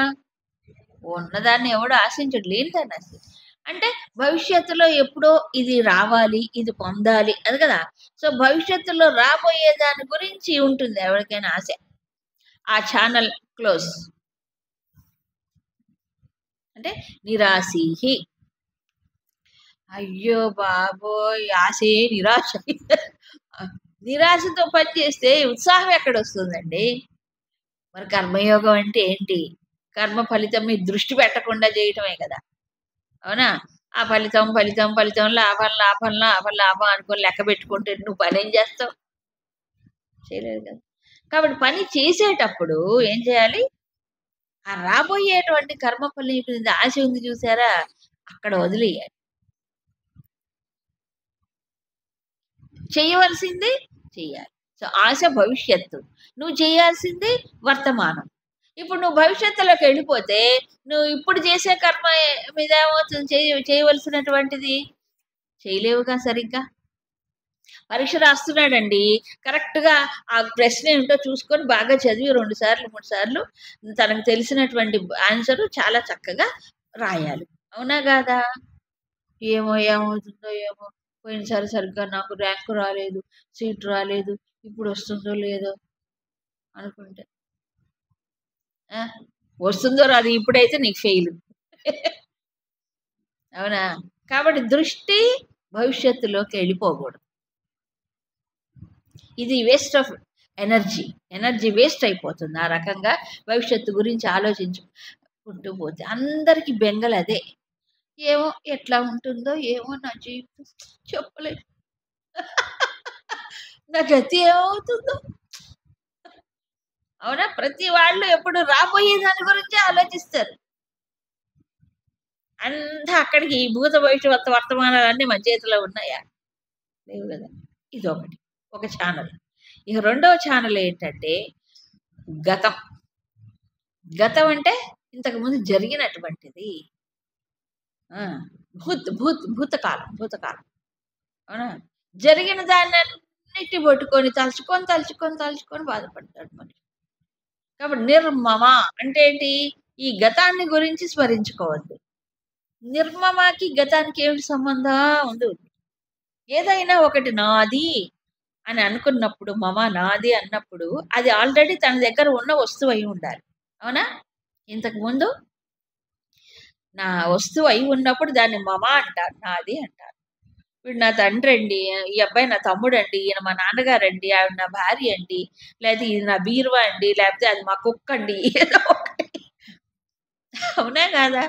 ఉన్నదాన్ని ఎవడు ఆశించడు, లేనిదాన్ని ఆశించడు. అంటే భవిష్యత్తులో ఎప్పుడో ఇది రావాలి, ఇది పొందాలి, అది కదా. సో భవిష్యత్తులో రాబోయే దాని గురించి ఉంటుంది ఎవరికైనా ఆశ. ఆ ఛానల్ క్లోజ్. అంటే నిరాశీ. అయ్యో బాబోయ్, ఆశే నిరాశ. నిరాశతో పనిచేస్తే ఉత్సాహం ఎక్కడ వస్తుందండి? మరి కర్మయోగం అంటే ఏంటి? కర్మ ఫలితం మీద దృష్టి పెట్టకుండా చేయటమే కదా. అవునా? ఆ ఫలితం లాభం అనుకొని లెక్క పెట్టుకుంటే నువ్వు పని ఏం చేస్తావు? చేయలేదు కదా. కాబట్టి పని చేసేటప్పుడు ఏం చేయాలి? ఆ రాబోయేటువంటి కర్మ ఫలం మీద ఆశ ఉంది చూసారా, అక్కడ వదిలేయాలి. చేయవలసింది చెయ్యాలి. సో ఆశ భవిష్యత్తు, నువ్వు చేయాల్సింది వర్తమానం. ఇప్పుడు నువ్వు భవిష్యత్తులోకి వెళ్ళిపోతే నువ్వు ఇప్పుడు చేసే కర్మ మీద ఏమవుతుంది? చేయవలసినటువంటిది చేయలేవుగా సరిగ్గా. పరీక్ష రాస్తున్నాడండి, కరెక్ట్గా ఆ ప్రశ్న ఏమిటో చూసుకొని బాగా చదివి 2 సార్లు 3 సార్లు తనకు తెలిసినటువంటి ఆన్సర్ చాలా చక్కగా రాయాలి. అవునా కాదా? ఏమవుతుందో ఏమో, పోయినసారి సరిగ్గా నాకు ర్యాంకు రాలేదు, సీట్ రాలేదు, ఇప్పుడు వస్తుందో లేదో అనుకుంటే వస్తుందో రాదు, ఇప్పుడైతే నీకు ఫెయిల్. అవునా? కాబట్టి దృష్టి భవిష్యత్తులోకి వెళ్ళిపోకూడదు. ఇది వేస్ట్ ఆఫ్ ఎనర్జీ వేస్ట్ అయిపోతుంది. ఆ రకంగా భవిష్యత్తు గురించి ఆలోచించుకుంటూ పోతే అందరికీ బెంగలు అదే. ఏమో ఎట్లా ఉంటుందో ఏమో, నా జీవితం చెప్పలేదు, నా గతి ఏమవుతుందో. అవునా? ప్రతి వాళ్ళు ఎప్పుడు రాబోయే దాని గురించే ఆలోచిస్తారు. అంతా అక్కడికి ఈ భూత భవిష్యత్తు వర్తమానాలన్నీ మన చేతిలో ఉన్నాయా? లేవు కదా. ఇది ఒక ఛానల్. ఇక రెండవ ఛానల్ ఏంటంటే గతం అంటే ఇంతకుముందు జరిగినటువంటిది. భూతకాలం. అవునా? జరిగిన దాన్ని అన్నిటి పట్టుకొని తలుచుకొని బాధపడతాడు మనిషి. కాబట్టి నిర్మమ అంటే ఏంటి? ఈ గతాన్ని గురించి స్మరించుకోవద్దు. నిర్మమాకి గతానికి ఏమిటి సంబంధం ఉంది? ఏదైనా ఒకటి నాది అని అనుకున్నప్పుడు, మమ నాది అన్నప్పుడు అది ఆల్రెడీ తన దగ్గర ఉన్న వస్తువు అయి ఉండాలి. అవునా? ఇంతకు ముందు నా వస్తువు అయి ఉన్నప్పుడు దాన్ని మమ అంటారు, నాది అంటారు. వీడు నా తండ్రి అండి, ఈ అబ్బాయి నా తమ్ముడు అండి, ఈయన మా నాన్నగారండి, ఆవిడ నా భార్య అండి, లేకపోతే ఇది నా బీరువా అండి, లేకపోతే అది మా కుక్క అండి, ఏదో ఒకటి. అవునా కాదా?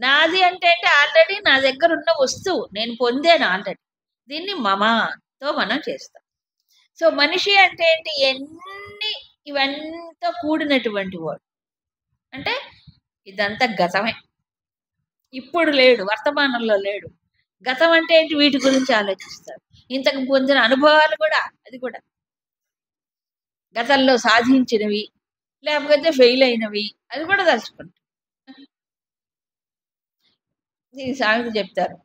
నాది అంటే ఆల్రెడీ నా దగ్గర ఉన్న వస్తువు, నేను పొందాను ఆల్రెడీ. దీన్ని మమతో మనం చేస్తాం. సో మనిషి అంటే ఏంటి? ఇవంతా కూడినటువంటి వాడు. అంటే ఇదంతా గతమే, ఇప్పుడు లేడు, వర్తమానంలో లేడు. గతం అంటే ఏంటి? వీటి గురించి ఆలోచిస్తారు. ఇంతకు పొందిన అనుభవాలు కూడా, అది కూడా గతంలో సాధించినవి, లేకపోతే ఫెయిల్ అయినవి, అది కూడా తలుచుకుంటారు. దీనికి సామెత చెప్తారు,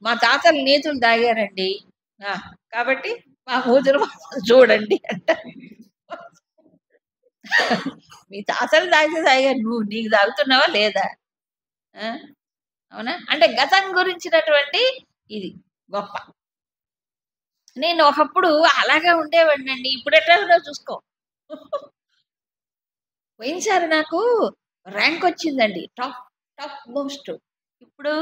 మా తాతలు నీతులు తాగారండి, కాబట్టి మా కూతురు చూడండి అంట. మీ తాతలు తాగారు, నీకు తాగుతున్నావా లేదా? అవునా? అంటే గతం గురించినటువంటి ఇది గొప్ప. నేను ఒకప్పుడు అలాగా ఉండేవాడినండి. ఇప్పుడు ఎట్లా ఉందో చూసుకో. పోయినసారి నాకు ర్యాంక్ వచ్చిందండి. Top top most. ఇప్పుడు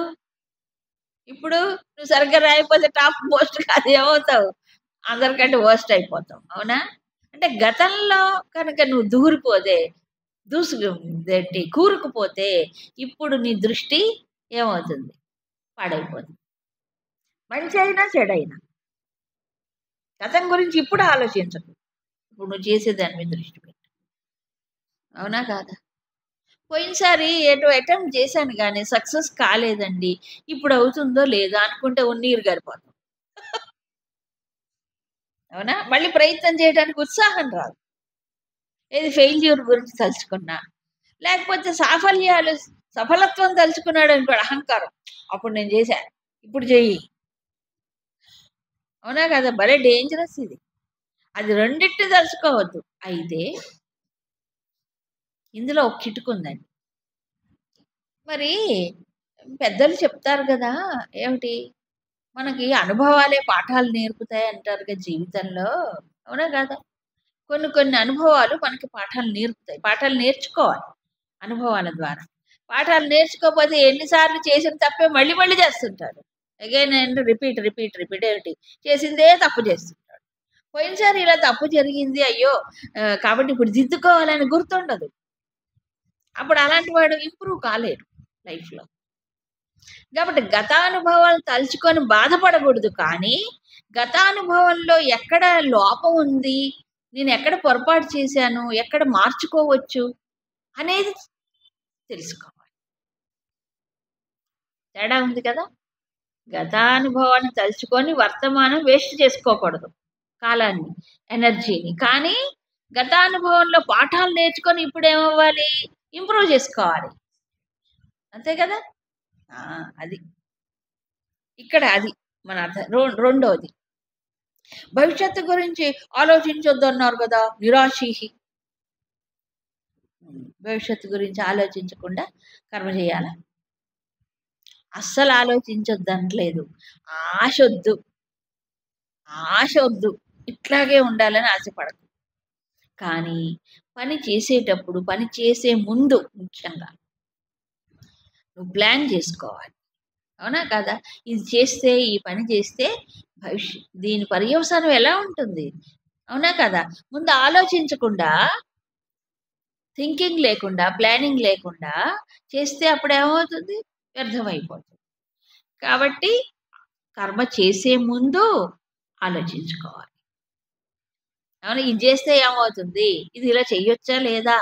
ఇప్పుడు నువ్వు సరిగ్గా రాయకపోతే టాప్ మోస్ట్ కాదు ఏమవుతావు? అందరికంటే వరస్ట్ అయిపోతావు. అవునా? అంటే గతంలో కనుక నువ్వు దూరిపోతే దూసుకు దేంటి కూరుకుపోతే ఇప్పుడు నీ దృష్టి ఏమవుతుంది? పాడైపోతుంది. మంచైనా, చెడైనా. గతం గురించి ఇప్పుడు ఆలోచించకు. ఇప్పుడు నువ్వు చేసే దాని మీద దృష్టి పెట్టు. అవునా కాదా? పోయినసారి ఏటో అటెంప్ట్ చేశాను గానీ సక్సెస్ కాలేదండి. ఇప్పుడు అవుతుందో లేదో అనుకుంటే ఉన్నీరు గారిపోతాం. అవునా? మళ్ళీ ప్రయత్నం చేయడానికి ఉత్సాహం రాదు. ఏది ఫెయిల్యూర్ గురించి తలుచుకున్నా. లేకపోతే సాఫల్యాలు సఫలత్వం తలుచుకున్నాడనుకోండి అహంకారం. అప్పుడు నేను చేశా. ఇప్పుడు చెయ్యి. అవునా కదా! భలే డేంజరస్ ఇది. అది రెండిటిని తలుచుకోవద్దు. అయితే ఇందులో ఒక కిటుకుందండి. మరి పెద్దలు చెప్తారు గదా! ఏమిటి? మనకి అనుభవాలే పాఠాలు నేర్పుతాయి అంటారుగా జీవితంలో. అవునా కాదా? కొన్ని కొన్ని అనుభవాలు మనకి పాఠాలు నేర్పుతాయి. పాఠాలు నేర్చుకోవాలి అనుభవాల ద్వారా. పాఠాలు నేర్చుకోకపోతే ఎన్ని సార్లు చేసిన తప్పే మళ్ళీ మళ్ళీ చేస్తుంటారు. Again and repeat, repeat, repeat ఏమిటి? చేసిందే తప్పు చేస్తుంటాడు. పోయినసారి ఇలా తప్పు జరిగింది అయ్యో! కాబట్టి ఇప్పుడు దిద్దుకోవాలని గుర్తుండదు. అప్పుడు అలాంటి వాడు ఇంప్రూవ్ కాలేడు లైఫ్‌లో. కాబట్టి గతానుభవాలు తలుచుకొని బాధపడకూడదు. కానీ గతానుభవంలో ఎక్కడ లోపం ఉంది? నేనెక్కడ పొరపాటు చేశాను? ఎక్కడ మార్చుకోవచ్చు? అనేది తెలుసుకోవాలి. తేడా ఉంది కదా! గతానుభవాన్ని తలుచుకొని వర్తమానం వేస్ట్ చేసుకోకూడదు. కాలాన్ని, ఎనర్జీని. కానీ గతానుభవంలో పాఠాలు నేర్చుకొని ఇప్పుడేమవ్వాలి? ఇంప్రూవ్ చేసుకోవాలి. అంతే కదా! ఆ! అది. ఇక్కడ అది మన అర్థం. రెండోది. భవిష్యత్తు గురించి ఆలోచించొద్దన్నారు గదా! నిరాశిహి. భవిష్యత్తు గురించి ఆలోచించకుండా కర్మ చేయాలా? అస్సలు ఆలోచించొద్దనట్లేదు. ఆశొద్దు. ఆశొద్దు. ఇట్లాగే ఉండాలని ఆశపడకు. కానీ పని చేసేటప్పుడు, పని చేసే ముందు ముఖ్యంగా నువ్వు ప్లాన్ జేసుకోవాలి. అవునా కాదా? ఇది చేస్తే, ఈ పని చేస్తే దీని పర్యవసానం ఎలా ఉంటుంది? అవునా కదా! ముందు ఆలోచించకుండా థింకింగ్ లేకుండా, ప్లానింగ్ లేకుండా చేస్తే అప్పుడేమవుతుంది? వ్యర్థమైపోతుంది. కాబట్టి కర్మ చేసే ముందు ఆలోచించుకోవాలి. అవును. ఇది జేస్తే ఏమవుతుంది? ఇది ఇలా చెయ్యొచ్చా? లేదా?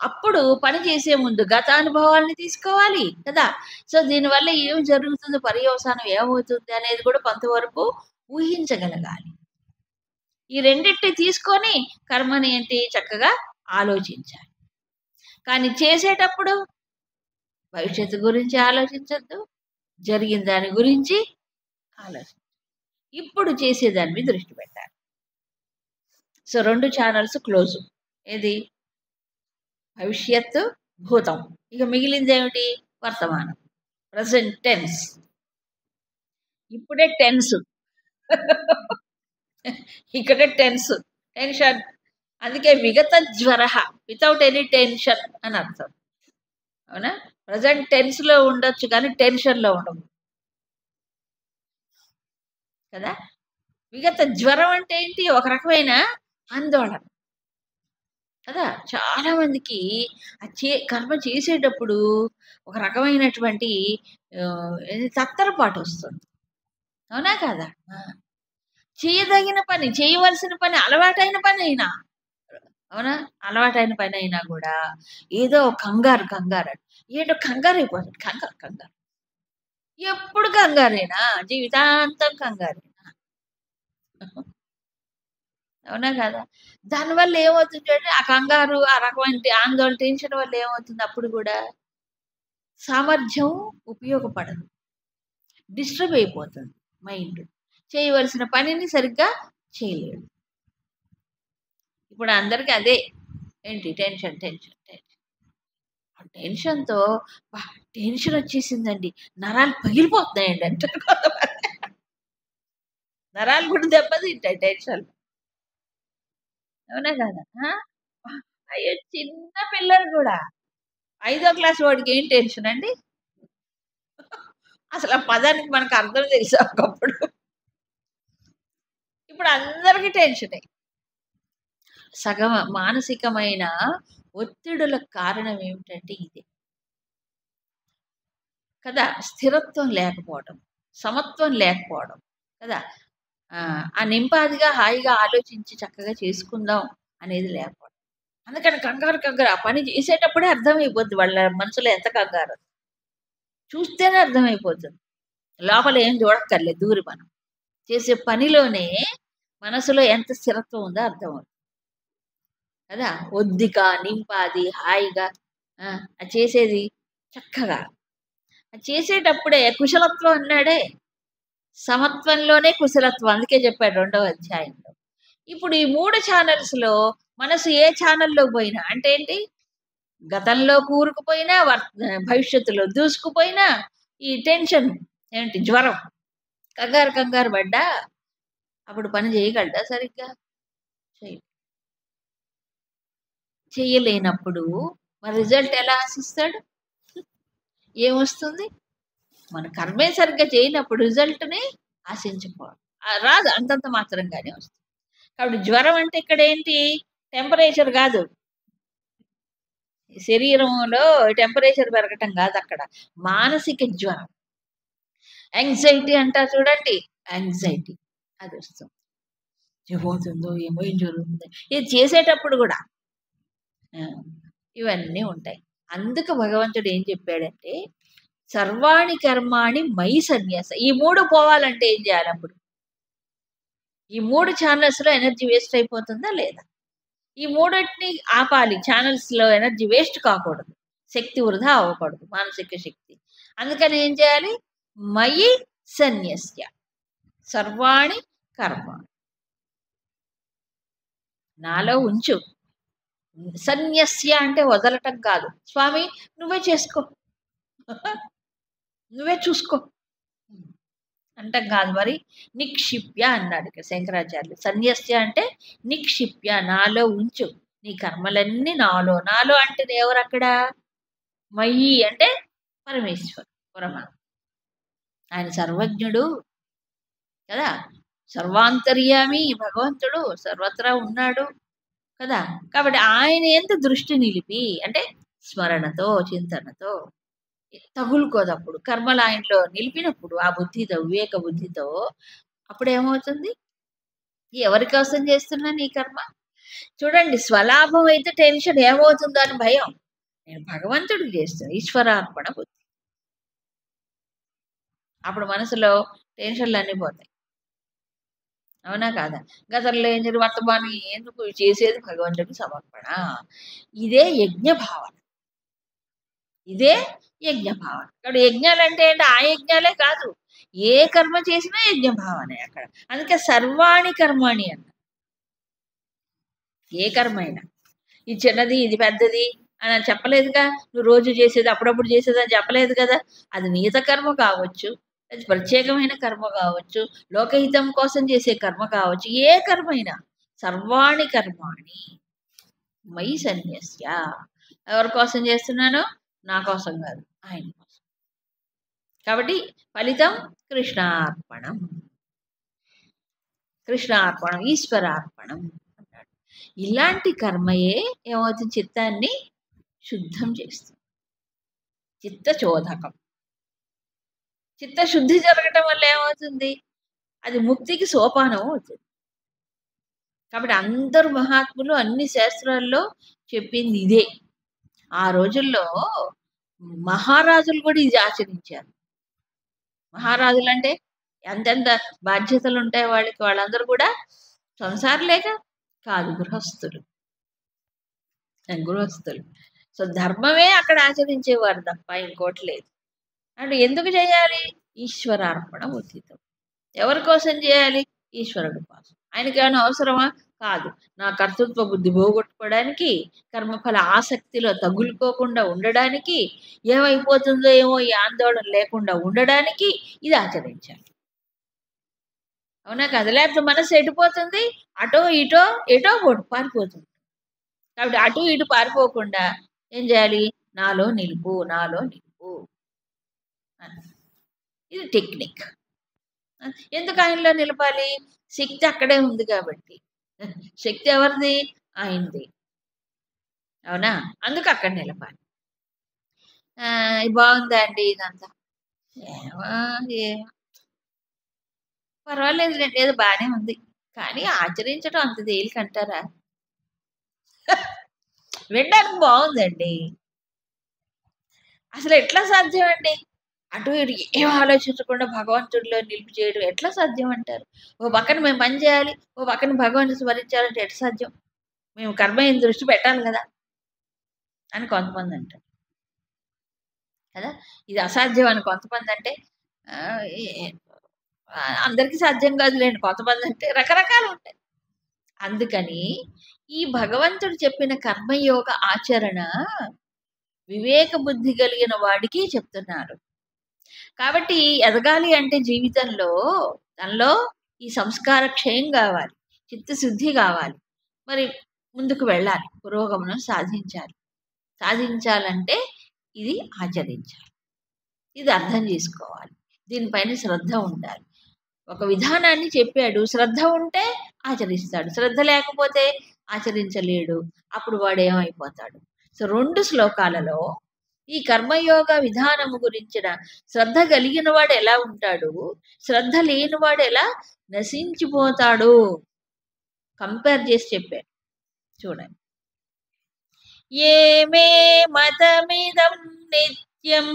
అప్పుడు పని చేసే ముందు గతానుభవాల్ని తీసుకోవాలి కదా! సో, దీనివల్ల ఏం జరుగుతుంది? పర్యవసానం ఏమవుతుంది? అనేది కూడా కొంతవరకు ఊహించగలగాలి. ఈ రెండిటిని తీసుకొని కర్మని ఏంటి చక్కగా ఆలోచించాలి. కానీ చేసేటప్పుడు భవిష్యత్తు గురించి ఆలోచించొద్దు. జరిగిన దాని గురించి ఇప్పుడు చేసేదాని మీద దృష్టి పెట్టాలి. So 2 channels close. ఏది? భవిష్యత్తు, భూతం. ఇక మిగిలిందేమిటి? వర్తమానం. Present tense. ఇప్పుడే టెన్స్. ఇక్కడే టెన్స్. టెన్షన్. అందుకే విగత జ్వరః. వితౌట్ ఎనీ టెన్షన్ అని అర్థం. అవునా? ప్రెజెంట్ టెన్స్‌లో ఉండొచ్చు కానీ టెన్షన్‌లో ఉండము. కదా! విగత జ్వరం అంటే ఏంటి? ఒక రకమైన ఆందోళన. కదా! చాలా మందికి కర్మ చేసేటప్పుడు ఒక రకమైనటువంటి ఏది తత్తరపాటొస్తుంది. అవునా కాదా? ఆ! చేయదగిన పని, చేయవలసిన పని, అలవాటైన పనైనా. అవునా? అలవాటైన పనైనా గూడా ఏదో కంగారు, కంగారు. ఏంటో కంగారైపోతుంది. కంగారు, కంగారు. ఎప్పుడు కంగారేనా? జీవితాంతం కంగారేనా? అవునా కాదా? దానివల్ల ఏమవుతుందంటే ఆ కంగారు, ఆ రకమైన ఆందోళన, టెన్షన్ వల్ల ఏమవుతుంది అప్పుడు గూడా సామర్థ్యం ఉపయోగపడదు. డిస్టర్బ్ అయిపోతుంది మైండ్. చేయవలసిన పనిని సరిగ్గా చేయలేడు. ఇప్పుడు అందరికి అదే ఏంటి టెన్షన్, టెన్షన్, టెన్షన్. ఆ టెన్షన్‌తో అబ్బా! టెన్షన్ వచ్చేసిందండి. నరాలు పగిలిపోతున్నాయండి అంటారు కొంతమంది. నరాలు కూడా దెబ్బతింటాయి టెన్షన్. అవునా కదా? అయ్యో, చిన్న పిల్లలు కూడా 5వ క్లాస్ వాడికి ఏం టెన్షన్ అండి? అసలు ఆ పదానికి మనకు అర్థం తెలుసా ఒకప్పుడు? ఇప్పుడు అందరికీ టెన్షనే. సగం మానసికమైన ఒత్తిడులకు కారణం ఏమిటంటే ఇదే కదా. స్థిరత్వం లేకపోవడం, సమత్వం లేకపోవడం కదా. ఆ నింపాదిగా హాయిగా ఆలోచించి చక్కగా చేసుకుందాం అనేది లేకపోవడం. అందుకని కంగారు కంగారు ఆ పని చేసేటప్పుడే అర్థమైపోద్ది వాళ్ళ మనసులో ఎంత కంగారు. చూస్తేనే అర్థమైపోతుంది. లోపల ఏం చూడక్కర్లేదు, దూరి మనం చేసే పనిలోనే మనసులో ఎంత స్థిరత్వం ఉందో అర్థమవుతుంది కదా. ఒద్దిక, నింపాది, హాయిగా అది చేసేది చక్కగా. అది చేసేటప్పుడే కుశలత్వం అన్నాడే, సమత్వంలోనే కుశలత్వం. అందుకే చెప్పాడు 2వ అధ్యాయంలో. ఇప్పుడు ఈ 3 ఛానల్స్‌లో మనసు ఏ ఛానల్‌లో పోయినా అంటే ఏంటి? గతంలో కూరుకుపోయినా, భవిష్యత్తులో దూసుకుపోయినా, ఈ టెన్షన్ ఏంటి జ్వరం, కంగారు కంగారు పడ్డా అప్పుడు పని చేయగలడా సరిగ్గా? చేయలేనప్పుడు మరి రిజల్ట్ ఎలా ఆశిస్తాడు? ఏమొస్తుంది? మన కర్మే సరిగ్గా చేయనప్పుడు రిజల్ట్‌ని ఆశించకూడదు. రాదు, అంతంత మాత్రంగానే వస్తుంది. కాబట్టి జ్వరం అంటే ఇక్కడ ఏంటి? టెంపరేచర్ కాదు. శరీరంలో టెంపరేచర్ పెరగటం కాదు అక్కడ. మానసిక జ్వరం. యాంగ్జైటీ అంటారు చూడండి. యాంగ్జైటీ అది వస్తుంది. ఏమవుతుందో ఏమో, ఏం జరుగుతుందో ఇది చేసేటప్పుడు కూడా ఇవన్నీ ఉంటాయి. అందుకు భగవంతుడు ఏం చెప్పాడంటే సర్వాణి కర్మాణి మయి సన్యాస. ఈ 3 పోవాలంటే ఏం చేయాలి అప్పుడు? ఈ 3 ఛానల్స్‌లో ఎనర్జీ వేస్ట్ అయిపోతుందా లేదా? ఈ 3టిని ఆపాలి. ఛానల్స్‌లో ఎనర్జీ వేస్ట్ కాకూడదు. శక్తి వృధా అవ్వకూడదు, మానసిక శక్తి. అందుకని ఏం చేయాలి? మయి సన్యస్య సర్వాణి కర్మాణి. నాలో ఉంచు. సన్యస్య అంటే వదలటం కాదు. స్వామి నువ్వే చేసుకో, నువ్వే చూసుకో అంటాం కాదు. మరి నిక్షిప్య అన్నాడు ఇక్కడ శంకరాచార్యులు. సన్యస్య అంటే నిక్షిప్య, నాలో ఉంచు నీ కర్మలన్నీ నాలో. నాలో అంటే ఎవరు అక్కడ? మయి అంటే పరమేశ్వరు, పరమాత్మ. ఆయన సర్వజ్ఞుడు కదా, సర్వాంతర్యామి భగవంతుడు, సర్వత్రా ఉన్నాడు కదా. కాబట్టి ఆయన ఎంత దృష్టి నిలిపి అంటే స్మరణతో, చింతనతో తగులుకోదప్పుడు కర్మలు ఆయనలో నిలిపినప్పుడు ఆ బుద్ధితో, వివేక బుద్ధితో అప్పుడు ఏమవుతుంది? ఎవరి కోసం చేస్తున్నా నీ కర్మ? చూడండి, స్వలాభం అయితే టెన్షన్ ఏమవుతుందో అని భయం. నేను భగవంతుడికి చేస్తాను, ఈశ్వరార్పణ బుద్ధి. అప్పుడు మనసులో టెన్షన్లు అన్నీ పోతాయి. అవునా కాదా? గతంలో ఏం జరిగి వర్తమానం ఎందుకు చేసేది భగవంతుడికి సమర్పణ. ఇదే యజ్ఞ భావన, ఇదే యజ్ఞ భావన. ఇక్కడ యజ్ఞాలు అంటే ఏంటి? ఆ యజ్ఞాలే కాదు, ఏ కర్మ చేసినా యజ్ఞ భావనే అక్కడ. అందుకే సర్వాణి కర్మాణి అన్న. ఏ కర్మ అయినా ఇది చిన్నది ఇది పెద్దది అని చెప్పలేదుగా. నువ్వు రోజు చేసేది అప్పుడప్పుడు చేసేది అని చెప్పలేదు కదా. అది నియత కర్మ కావచ్చు, అది ప్రత్యేకమైన కర్మ కావచ్చు, లోకహితం కోసం చేసే కర్మ కావచ్చు, ఏ కర్మ అయినా సర్వాణి కర్మాణి మయి సన్యస్య. ఎవరి కోసం చేస్తున్నానో? నా కోసం కాదు, ఆయన కోసం. కాబట్టి ఫలితం కృష్ణార్పణం, కృష్ణార్పణం, ఈశ్వరార్పణం అన్నాడు. ఇలాంటి కర్మయే ఏమవుతుంది? చిత్తాన్ని శుద్ధం చేస్తుంది. చిత్తచోదకం. చిత్తశుద్ధి జరగటం వల్ల ఏమవుతుంది? అది ముక్తికి సోపానం అవుతుంది. కాబట్టి అందరు మహాత్ములు అన్ని శాస్త్రాల్లో చెప్పింది ఇదే. ఆ రోజుల్లో మహారాజులు కూడా ఇది ఆచరించారు. మహారాజులు అంటే ఎంతెంత బాధ్యతలు ఉంటాయి వాళ్ళకి. వాళ్ళందరూ కూడా సంసారులేగా కాదు, గృహస్థులు. గృహస్థులు. సో ధర్మమే అక్కడ ఆచరించేవారు తప్ప ఇంకోటి లేదు. అంటే ఎందుకు చేయాలి? ఈశ్వరార్పణ బుద్ధితో. ఎవరి కోసం చేయాలి? ఈశ్వరుడి కోసం. ఆయనకి ఏమైనా అవసరమా? కాదు. నా కర్తృత్వ బుద్ధి పోగొట్టుకోవడానికి, కర్మఫల ఆసక్తిలో తగులుకోకుండా ఉండడానికి, ఏమైపోతుందో ఏమో ఈ ఆందోళన లేకుండా ఉండడానికి ఇది ఆచరించాలి. అవునా కదా? లేకపోతే మనసు ఎటుపోతుంది? అటో ఇటో ఎటో ఒకటి పారిపోతుంది. కాబట్టి అటు ఇటు పారిపోకుండా ఏం చేయాలి? నాలో నిలుపు, నాలో నిలుపు అని. ఇది టెక్నిక్. ఎందుకు ఆయనలో నిలపాలి? శక్తి అక్కడే ఉంది కాబట్టి. శక్తి ఎవరిది? ఆయనది. అవునా? అందుకు అక్కడ నిలపాలి. ఇది బాగుందా అండి ఇదంతా? ఏమో పర్వాలేదులేండి, ఏదో బానే ఉంది. కానీ ఆచరించడం అంత తేలికంటారా? వినడానికి బాగుందండి. అసలు ఎట్లా సాధ్యం అండి? అటు ఇటు ఏం ఆలోచించకుండా భగవంతుడిలో నిలిపి చేయడం ఎట్లా సాధ్యం అంటారు? ఓ పక్కన మేము పని చేయాలి, ఓ పక్కన భగవంతుని స్మరించాలంటే ఎట్లా సాధ్యం? మేము కర్మ మీద దృష్టి పెట్టాలి కదా అని కొంతమంది అంటారు కదా. ఇది అసాధ్యం అని కొంతమంది అంటే అందరికీ సాధ్యం కాదులేండి. కొంతమంది అంటే రకరకాలు ఉంటాయి. అందుకని ఈ భగవంతుడు చెప్పిన కర్మయోగ ఆచరణ వివేక బుద్ధి కలిగిన వాడికి చెప్తున్నారు. కాబట్టి ఎదగాలి అంటే జీవితంలో తనలో ఈ సంస్కార క్షయం కావాలి, చిత్తశుద్ధి కావాలి. మరి ముందుకు వెళ్ళాలి, పురోగమనం సాధించాలి. సాధించాలంటే ఇది ఆచరించాలి, ఇది అర్థం చేసుకోవాలి, దీనిపైన శ్రద్ధ ఉండాలి. ఒక విధానాన్ని చెప్పాడు, శ్రద్ధ ఉంటే ఆచరిస్తాడు, శ్రద్ధ లేకపోతే ఆచరించలేడు. అప్పుడు వాడు ఏమైపోతాడు? సో 2 శ్లోకాలలో ఈ కర్మయోగ విధానము గురించిన శ్రద్ధ కలిగిన వాడు ఎలా ఉంటాడు, శ్రద్ధ లేనివాడు ఎలా నశించిపోతాడు కంపేర్ చేసి చెప్పాడు. చూడండి. ఏ మే మతమిదం నిత్యం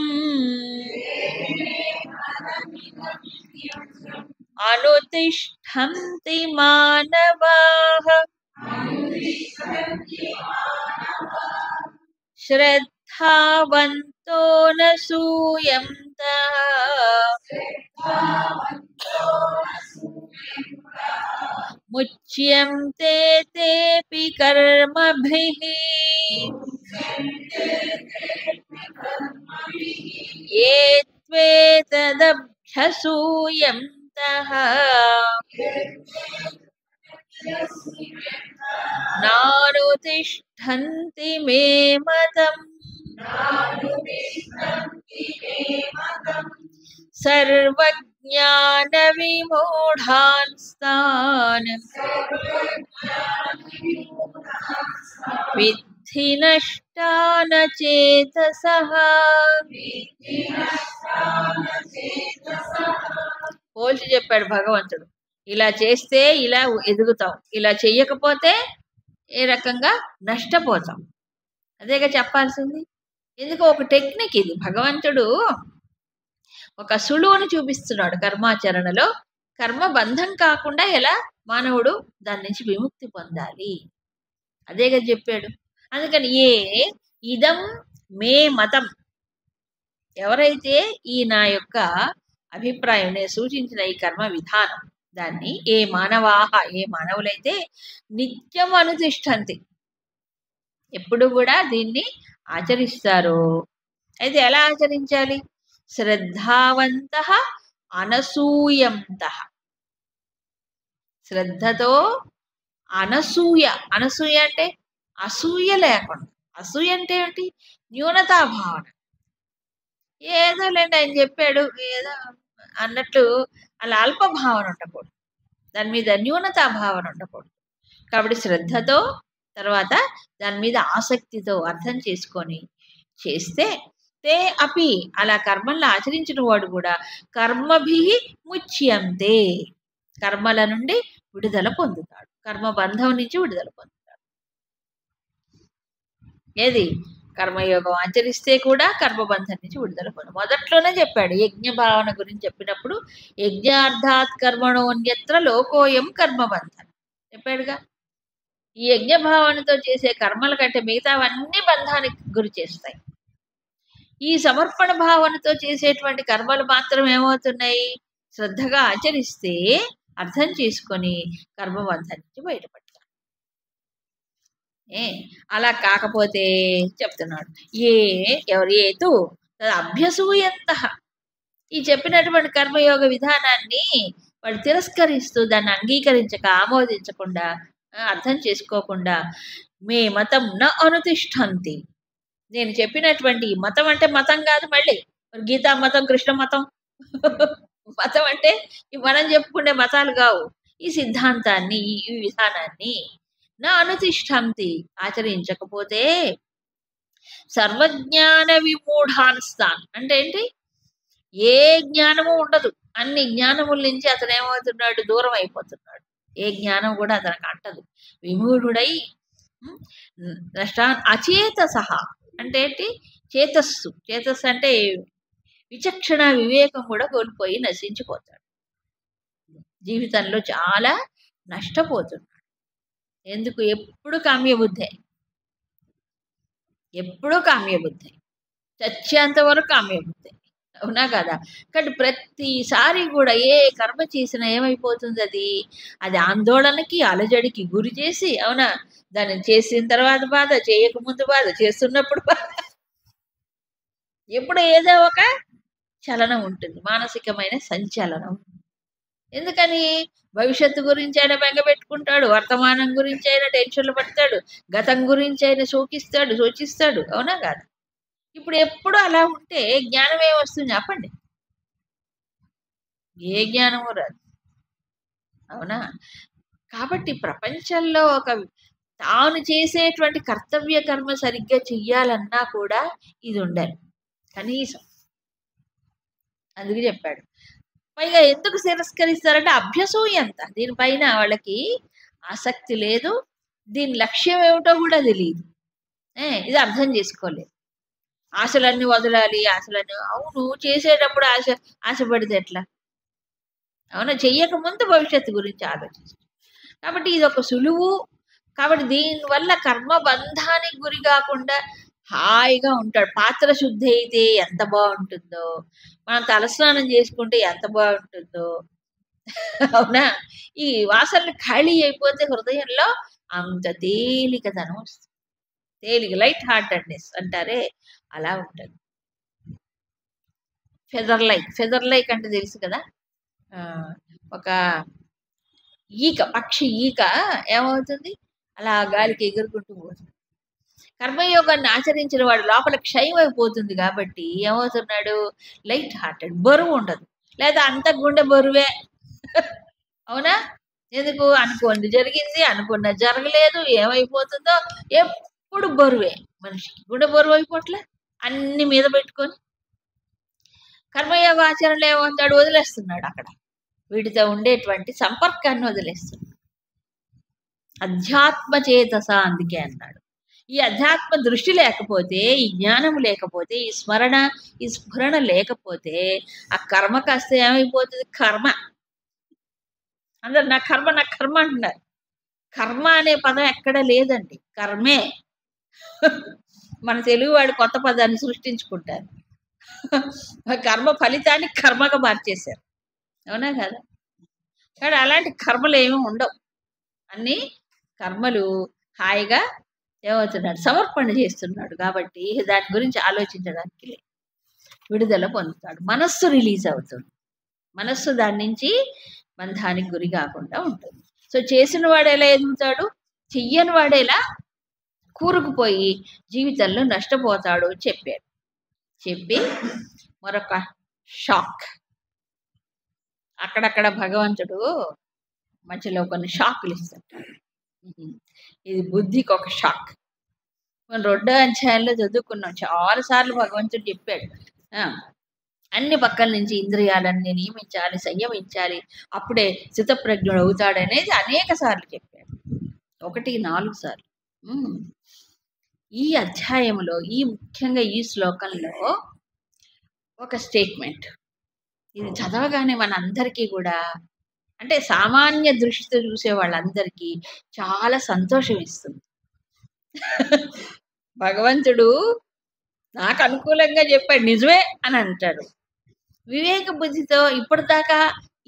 అనుతిష్ఠంతి మానవాః శ్రద్ధావంతో న సూయంతః ముచ్యంతే తేపి కర్మభిః ఏ త్వేతదభ్యసూయంతః నానుతిష్ఠంతి మే మతం సర్వజ్ఞాన విమూఢాంస్తాన్ విద్ధి నష్టాన చేతసః. పోల్చి చెప్పాడు భగవంతుడు. ఇలా చేస్తే ఇలా ఎదుగుతాం, ఇలా చెయ్యకపోతే ఏ రకంగా నష్టపోతాం. అదేగా చెప్పాల్సింది. ఎందుకు ఒక టెక్నిక్ ఇది. భగవంతుడు ఒక సులువును చూపిస్తున్నాడు కర్మాచరణలో. కర్మ బంధం కాకుండా ఎలా మానవుడు దాని నుంచి విముక్తి పొందాలి, అదేగా చెప్పాడు. అందుకని ఏ ఇదం మే మతం, ఎవరైతే ఈ నా యొక్క అభిప్రాయం నేను సూచించిన ఈ కర్మ విధానం దాన్ని ఏ మానవాహ, ఏ మానవులైతే నిత్యం అనుతిష్ఠంతి, ఎప్పుడు కూడా దీన్ని ఆచరిస్తారు. అయితే ఎలా ఆచరించాలి? శ్రద్ధావంతః అనసూయంతః, శ్రద్ధతో అనసూయ. అనసూయ అంటే అసూయ లేకుండా. అసూయ అంటే ఏంటి? న్యూనతా భావన. ఏదో లేండి ఆయన చెప్పాడు ఏదో అన్నట్లు అలా అల్ప భావన ఉండకూడదు, దాని మీద న్యూనతా భావన ఉండకూడదు. కాబట్టి శ్రద్ధతో, తర్వాత దాని మీద ఆసక్తితో అర్థం చేసుకొని చేస్తే తే అపి, అలా కర్మలను ఆచరించిన వాడు కూడా కర్మభి ముచ్యంతే, కర్మల నుండి విడుదల పొందుతాడు, కర్మబంధం నుంచి విడుదల పొందుతాడు. ఏది? కర్మయోగం ఆచరిస్తే కూడా కర్మబంధం నుంచి విడుదల పొందు. మొదట్లోనే చెప్పాడు యజ్ఞ భావన గురించి చెప్పినప్పుడు, యజ్ఞార్థాత్ కర్మణోన్యత్ర లోకోయం కర్మబంధం చెప్పాడుగా. ఈ యజ్ఞ భావనతో చేసే కర్మల కంటే మిగతావన్నీ బంధానికి గురి చేస్తాయి. ఈ సమర్పణ భావనతో చేసేటువంటి కర్మలు మాత్రం ఏమవుతున్నాయి? శ్రద్ధగా ఆచరిస్తే అర్థం చేసుకొని కర్మబంధం నుంచి బయటపడతారు. అలా కాకపోతే చెప్తున్నాడు ఎవరు ఏతు అభ్యసూయంత, ఈ చెప్పినటువంటి కర్మయోగ విధానాన్ని వాడు తిరస్కరిస్తూ దాన్ని అంగీకరించక ఆమోదించకుండా అర్థం చేసుకోకుండా మే మతం న అనుతిష్టంతి. నేను చెప్పినటువంటి ఈ మతం అంటే మతం కాదు, మళ్ళీ గీతా మతం, కృష్ణ మతం. మతం అంటే మనం చెప్పుకునే మతాలు కావు. ఈ సిద్ధాంతాన్ని, ఈ విధానాన్ని నా అనుతిష్టంతి ఆచరించకపోతే సర్వజ్ఞాన విమూఢాన్స్తాన్ అంటే ఏంటి? ఏ జ్ఞానము ఉండదు. అన్ని జ్ఞానముల నుంచి అతను ఏమవుతున్నాడు? దూరం అయిపోతున్నాడు. ఏ జ్ఞానం కూడా అతనికి అంటదు. విమూఢుడై నష్టాన్ అచేతసహ అంటే ఏంటి? చేతస్సు. చేతస్సు అంటే విచక్షణ, వివేకం కూడా కోల్పోయి నశించిపోతాడు. జీవితంలో చాలా నష్టపోతున్నాడు. ఎందుకు? ఎప్పుడు కామ్యబుద్ధే, ఎప్పుడూ కామ్యబుద్ధే, చచ్చేంత వరకు కామ్యబుద్ధే. అవునా కదా? కానీ ప్రతిసారి కూడా ఏ కర్మ చేసినా ఏమైపోతుంది? అది ఆందోళనకి, అలజడికి గురి చేసి, అవునా, దాన్ని చేసిన తర్వాత బాధ, చేయకముందు బాధ, చేస్తున్నప్పుడు బాధ, ఎప్పుడు ఏదో ఒక చలనం ఉంటుంది, మానసికమైన సంచలనం. ఎందుకని? భవిష్యత్తు గురించి అయినా బెంగ పెట్టుకుంటాడు, వర్తమానం గురించి అయినా టెన్షన్లు పడతాడు, గతం గురించి అయినా శోచిస్తాడు. అవునా కాదు? ఇప్పుడు ఎప్పుడు అలా ఉంటే జ్ఞానం ఏమొస్తుంది చెప్పండి? ఏ జ్ఞానము రాదు. అవునా? కాబట్టి ప్రపంచంలో తాను చేసేటువంటి కర్తవ్య కర్మ సరిగ్గా చెయ్యాలన్నా కూడా ఇది ఉండాలి కనీసం. అందుకే చెప్పాడు. పైగా ఎందుకు తిరస్కరిస్తారంటే అభ్యసూయంత. దీనిపైన వాళ్ళకి ఆసక్తి లేదు, దీని లక్ష్యం ఏమిటో కూడా తెలియదు. ఇది అర్థం చేసుకోలేదు. ఆశలన్నీ వదలాలి, ఆశలన్నీ. అవును, చేసేటప్పుడు ఆశపడితే ఎట్లా? అవునా? చెయ్యకముందు భవిష్యత్తు గురించి ఆలోచిస్తాం. కాబట్టి ఇది ఒక సులువు. కాబట్టి దీనివల్ల కర్మబంధానికి గురి కాకుండా హాయిగా ఉంటాడు. పాత్ర శుద్ధి అయితే ఎంత బాగుంటుందో, మనం తలస్నానం చేసుకుంటే ఎంత బాగుంటుందో. అవునా? ఈ వాసనలు ఖాళీ అయిపోతే హృదయంలో అంత తేలికదనం వస్తుంది. తేలిక, లైట్ హార్టెడ్నెస్ అంటారే, అలా ఉంటుంది. ఫెదర్ లైక్ అంటే తెలుసు కదా? ఒక పక్షి ఈక ఏమవుతుంది? అలా గాలికి ఎగురుకుంటూ పోతుంది. కర్మయోగాన్ని ఆచరించిన వాడు లోపల క్షయం అయిపోతుంది కాబట్టి ఏమవుతున్నాడు? లైట్ హార్టెడ్, బరువు ఉండదు. లేదా అంత గుండె బరువే. అవునా? ఎందుకు? అనుకోండి జరిగింది, అనుకున్న జరగలేదు, ఏమైపోతుందో ఎప్పుడు బరువే. మనిషికి గుండె బరువు అయిపోట్లే, అన్ని మీద పెట్టుకొని. కర్మయోగ ఆచరణలో ఏమవుతాడు? వదిలేస్తున్నాడు. అక్కడ వీటితో ఉండేటువంటి సంపర్కాన్ని వదిలేస్తున్నాడు. అధ్యాత్మ చేతస అందుకే అన్నాడు. ఈ అధ్యాత్మ దృష్టి లేకపోతే, ఈ జ్ఞానం లేకపోతే, ఈ స్ఫురణ లేకపోతే ఆ కర్మ కాస్త ఏమైపోతుంది? కర్మ. అందరు నా కర్మ అంటున్నారు. కర్మ అనే పదం ఎక్కడ లేదండి, కర్మే. మన తెలుగు వాడు కొత్త పదాన్ని సృష్టించుకుంటారు. కర్మ ఫలితాన్ని కర్మగా మార్చేశారు. అవునా కదా? కానీ అలాంటి కర్మలు ఏమీ ఉండవు. అన్ని కర్మలు హాయిగా ఏమవుతున్నాడు? సమర్పణ చేస్తున్నాడు. కాబట్టి దాని గురించి ఆలోచించడానికి విడుదల పొందుతాడు. మనస్సు రిలీజ్ అవుతుంది. మనస్సు దాని నుంచి బంధానికి గురి కాకుండా ఉంటుంది. సో చేసిన వాడు ఎలా ఎదుగుతాడు? చెయ్యని వాడు ఎలా కూరుకుపోయి జీవితంలో నష్టపోతాడు చెప్పి మరొక షాక్. అక్కడక్కడ భగవంతుడు మధ్యలో కొన్ని షాకులు ఇస్తుంటాడు. ఇది బుద్ధికి ఒక షాక్. మనం 2వ అధ్యాయంలో చదువుకున్నాం, చాలాసార్లు భగవంతుడు చెప్పాడు. అన్ని పక్కల నుంచి ఇంద్రియాలన్నీ నియమించాలి, సంయమించాలి, అప్పుడే స్థితప్రజ్ఞుడు అవుతాడు అనేది అనేక సార్లు చెప్పాడు. 1-4 సార్లు. ఈ అధ్యాయంలో ముఖ్యంగా ఈ శ్లోకంలో ఒక స్టేట్మెంట్, ఇది చదవగానే మనందరికీ కూడా, అంటే సామాన్య దృష్టితో చూసే వాళ్ళందరికీ చాలా సంతోషం ఇస్తుంది. భగవంతుడు నాకు అనుకూలంగా చెప్పాడు, నిజమే అని అంటాడు. వివేక బుద్ధితో ఇప్పటిదాకా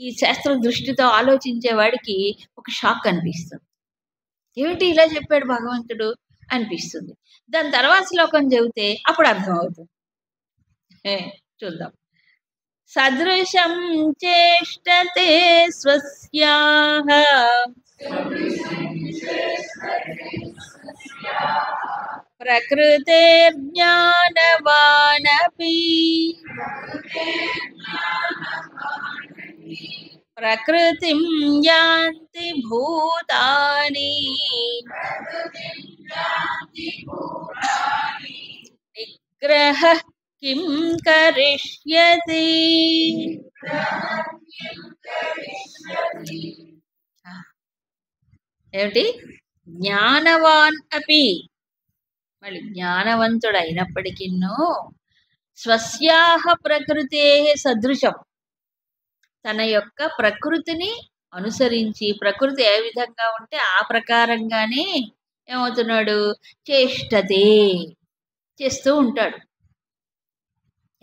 ఈ శాస్త్ర దృష్టితో ఆలోచించే వాడికి ఒక షాక్ అనిపిస్తుంది. ఏమిటి ఇలా చెప్పాడు భగవంతుడు అనిపిస్తుంది. దాని తర్వాత శ్లోకం చెబితే అప్పుడు అర్థమవుతుంది. చూద్దాం. సదృశం చేష్టతే స్వస్యాః ప్రకృతేర్జ్ఞానవానపి ప్రకృతిం యాంతి భూతాని నిగ్రహ కిం కరిష్యతి. ఏమిటి? జ్ఞానవాన్ అపి, మళ్ళీ జ్ఞానవంతుడైనప్పటికిన్నో స్వస్యాహ ప్రకృతే సదృశం, తన యొక్క ప్రకృతిని అనుసరించి, ప్రకృతి ఏ విధంగా ఉంటే ఆ ప్రకారంగానే ఏమవుతున్నాడు? చేష్టతే, చేస్తూ ఉంటాడు.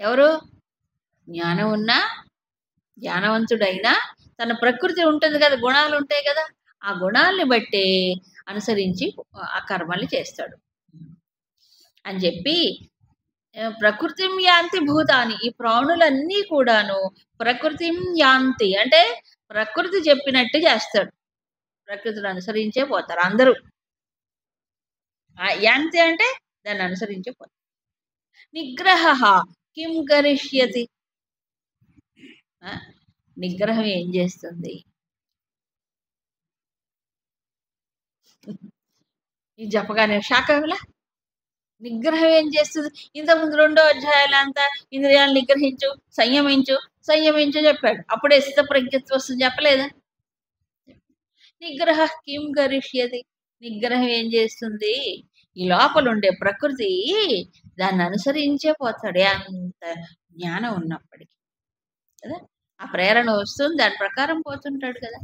ఎవరు? జ్ఞానం ఉన్నా, జ్ఞానవంతుడైనా తన ప్రకృతి ఉంటుంది కదా, గుణాలు ఉంటాయి కదా, ఆ గుణాలని బట్టే అనుసరించి ఆ కర్మల్ని చేస్తాడు అని చెప్పి, ప్రకృతిం యాంతి భూతాని, ఈ ప్రాణులన్నీ కూడాను ప్రకృతిం యాంతి అంటే ప్రకృతి చెప్పినట్టు చేస్తాడు, ప్రకృతిని అనుసరించే పోతారు అందరూ. యాంతి అంటే దాన్ని అనుసరించే పోతారు. నిగ్రహ కిం కరిష్యతి, నిగ్రహం ఏం చేస్తుంది? ఇది చెప్పగానే షాక్ అవ్వలా? నిగ్రహం ఏం చేస్తుంది? ఇంతకుముందు 2వ అధ్యాయాలంతా ఇంద్రియాలు నిగ్రహించు, సంయమించు సంయమించు చెప్పాడు. అప్పుడే స్థితప్రజ్ఞత్వం వస్తుంది చెప్పలేదా? నిగ్రహ కిం కరిష్యతి, నిగ్రహం ఏం చేస్తుంది? ఈ లోపల ఉండే ప్రకృతి దాన్ని అనుసరించే పోతాడు, అంత జ్ఞానం ఉన్నప్పటికీ కదా. ఆ ప్రేరణ వస్తుంది, దాని ప్రకారం పోతుంటాడు కదా.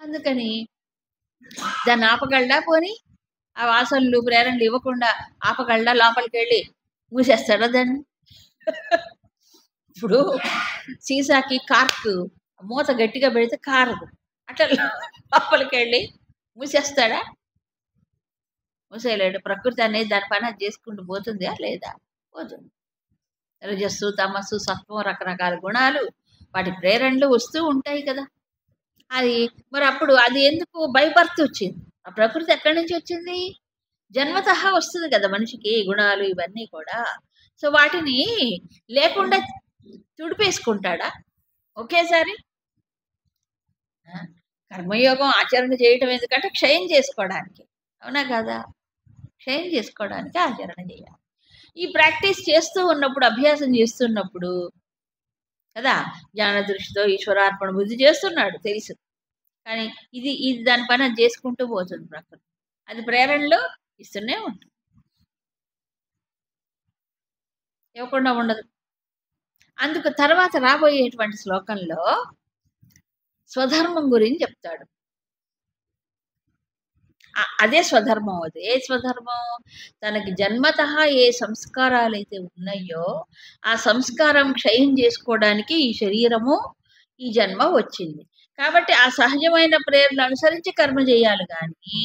అందుకని దాన్ని ఆపగలడా? పోని ఆ వాసనలు ప్రేరణలు ఇవ్వకుండా ఆపగలడా? లోపలికి వెళ్ళి మూసేస్తాడా దాన్ని? ఇప్పుడు సీసాకి కార్క్ మూత గట్టిగా పెడితే కారదు, అట్లా లోపలికి వెళ్ళి మూసేస్తాడా? మూసేయలేడు. ప్రకృతి అనేది దాని పని అది చేసుకుంటూ పోతుందా లేదా? పోతుంది. రజస్సు తమస్సు సత్వం రకరకాల గుణాలు వాటి ప్రేరణలు వస్తూ ఉంటాయి కదా. అది మరి అప్పుడు అది ఎందుకు బై బర్త్ వచ్చింది? ఆ ప్రకృతి ఎక్కడి నుంచి వచ్చింది? జన్మతః వస్తుంది కదా మనిషికి గుణాలు ఇవన్నీ కూడా. సో వాటిని లేకుండా తుడిపేసుకుంటాడా ఒకేసారి? కర్మయోగం ఆచరణ చేయటం ఎందుకంటే క్షయం చేసుకోవడానికి, అవునా కదా? క్షయం చేసుకోవడానికి ఆచరణ చేయాలి. ఈ ప్రాక్టీస్ చేస్తూ ఉన్నప్పుడు, అభ్యాసం చేస్తున్నప్పుడు కదా, జ్ఞాన దృష్టితో ఈశ్వరార్పణ బుద్ధి చేస్తున్నాడు తెలుసు, కానీ ఇది ఇది దాని పని అది చేసుకుంటూ పోతుంది ప్రకృతి. అది ప్రేరణలో ఇస్తూనే ఉంటుంది, ఇవ్వకుండా ఉండదు. అందుకు తర్వాత రాబోయేటువంటి శ్లోకంలో స్వధర్మం గురించి చెప్తాడు. అదే స్వధర్మం. అది ఏ స్వధర్మం? తనకి జన్మతః ఏ సంస్కారాలు అయితే ఉన్నాయో ఆ సంస్కారం క్షయం చేసుకోవడానికి ఈ శరీరము, ఈ జన్మ వచ్చింది. కాబట్టి ఆ సహజమైన ప్రేరణ అనుసరించి కర్మ చేయాలి, కానీ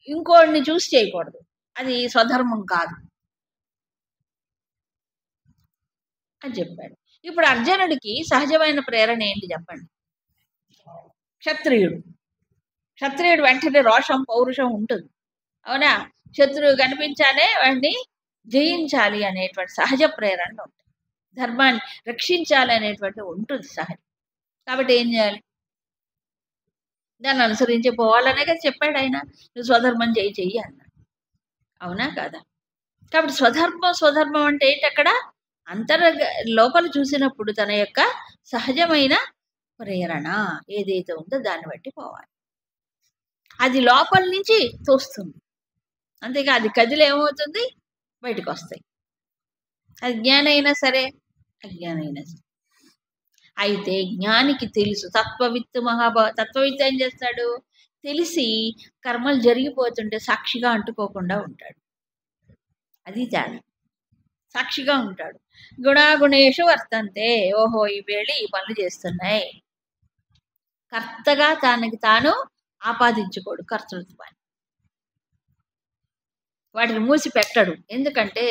ఇంకోడిని చూసి చేయకూడదు. అది స్వధర్మం కాదు అని చెప్పాడు. ఇప్పుడు అర్జునుడికి సహజమైన ప్రేరణ ఏంటి చెప్పండి? క్షత్రియుడు. క్షత్రియుడు వెంటనే రోషం పౌరుషం ఉంటుంది, అవునా? శత్రువు కనిపించాలే వాడిని జయించాలి అనేటువంటి సహజ ప్రేరణ ఉంటుంది, ధర్మాన్ని రక్షించాలి అనేటువంటి ఉంటుంది సహజం. కాబట్టి ఏం చేయాలి? దాన్ని అనుసరించి పోవాలనే కదా చెప్పాడు ఆయన. నువ్వు స్వధర్మం చెయ్యి అన్నాడు, అవునా కాదా? కాబట్టి స్వధర్మం అంటే ఏంటి? అక్కడ లోపల చూసినప్పుడు తన యొక్క సహజమైన ప్రేరణ ఏదైతే ఉందో దాన్ని బట్టి పోవాలి. అది లోపల నుంచి తోస్తుంది, అంతేగా అది కదిలి ఏమవుతుంది? బయటకు వస్తాయి. అది జ్ఞానైనా సరే అజ్ఞానైనా సరే. అయితే జ్ఞానికి తెలుసు, తత్వవిత్ ఏం చేస్తాడు? తెలిసి కర్మలు జరిగిపోతుంటే సాక్షిగా అంటుకోకుండా ఉంటాడు. అది తేడా. సాక్షిగా ఉంటాడు. గుణాగుణేషు వర్తంతే, ఓహో ఈ వేళి ఈ పనులు చేస్తున్నాయి. కర్తగా తనకి తాను ఆపాదించుకోడు కర్తృత్వాన్ని, వాటిని మూసి పెట్టడు. ఎందుకంటే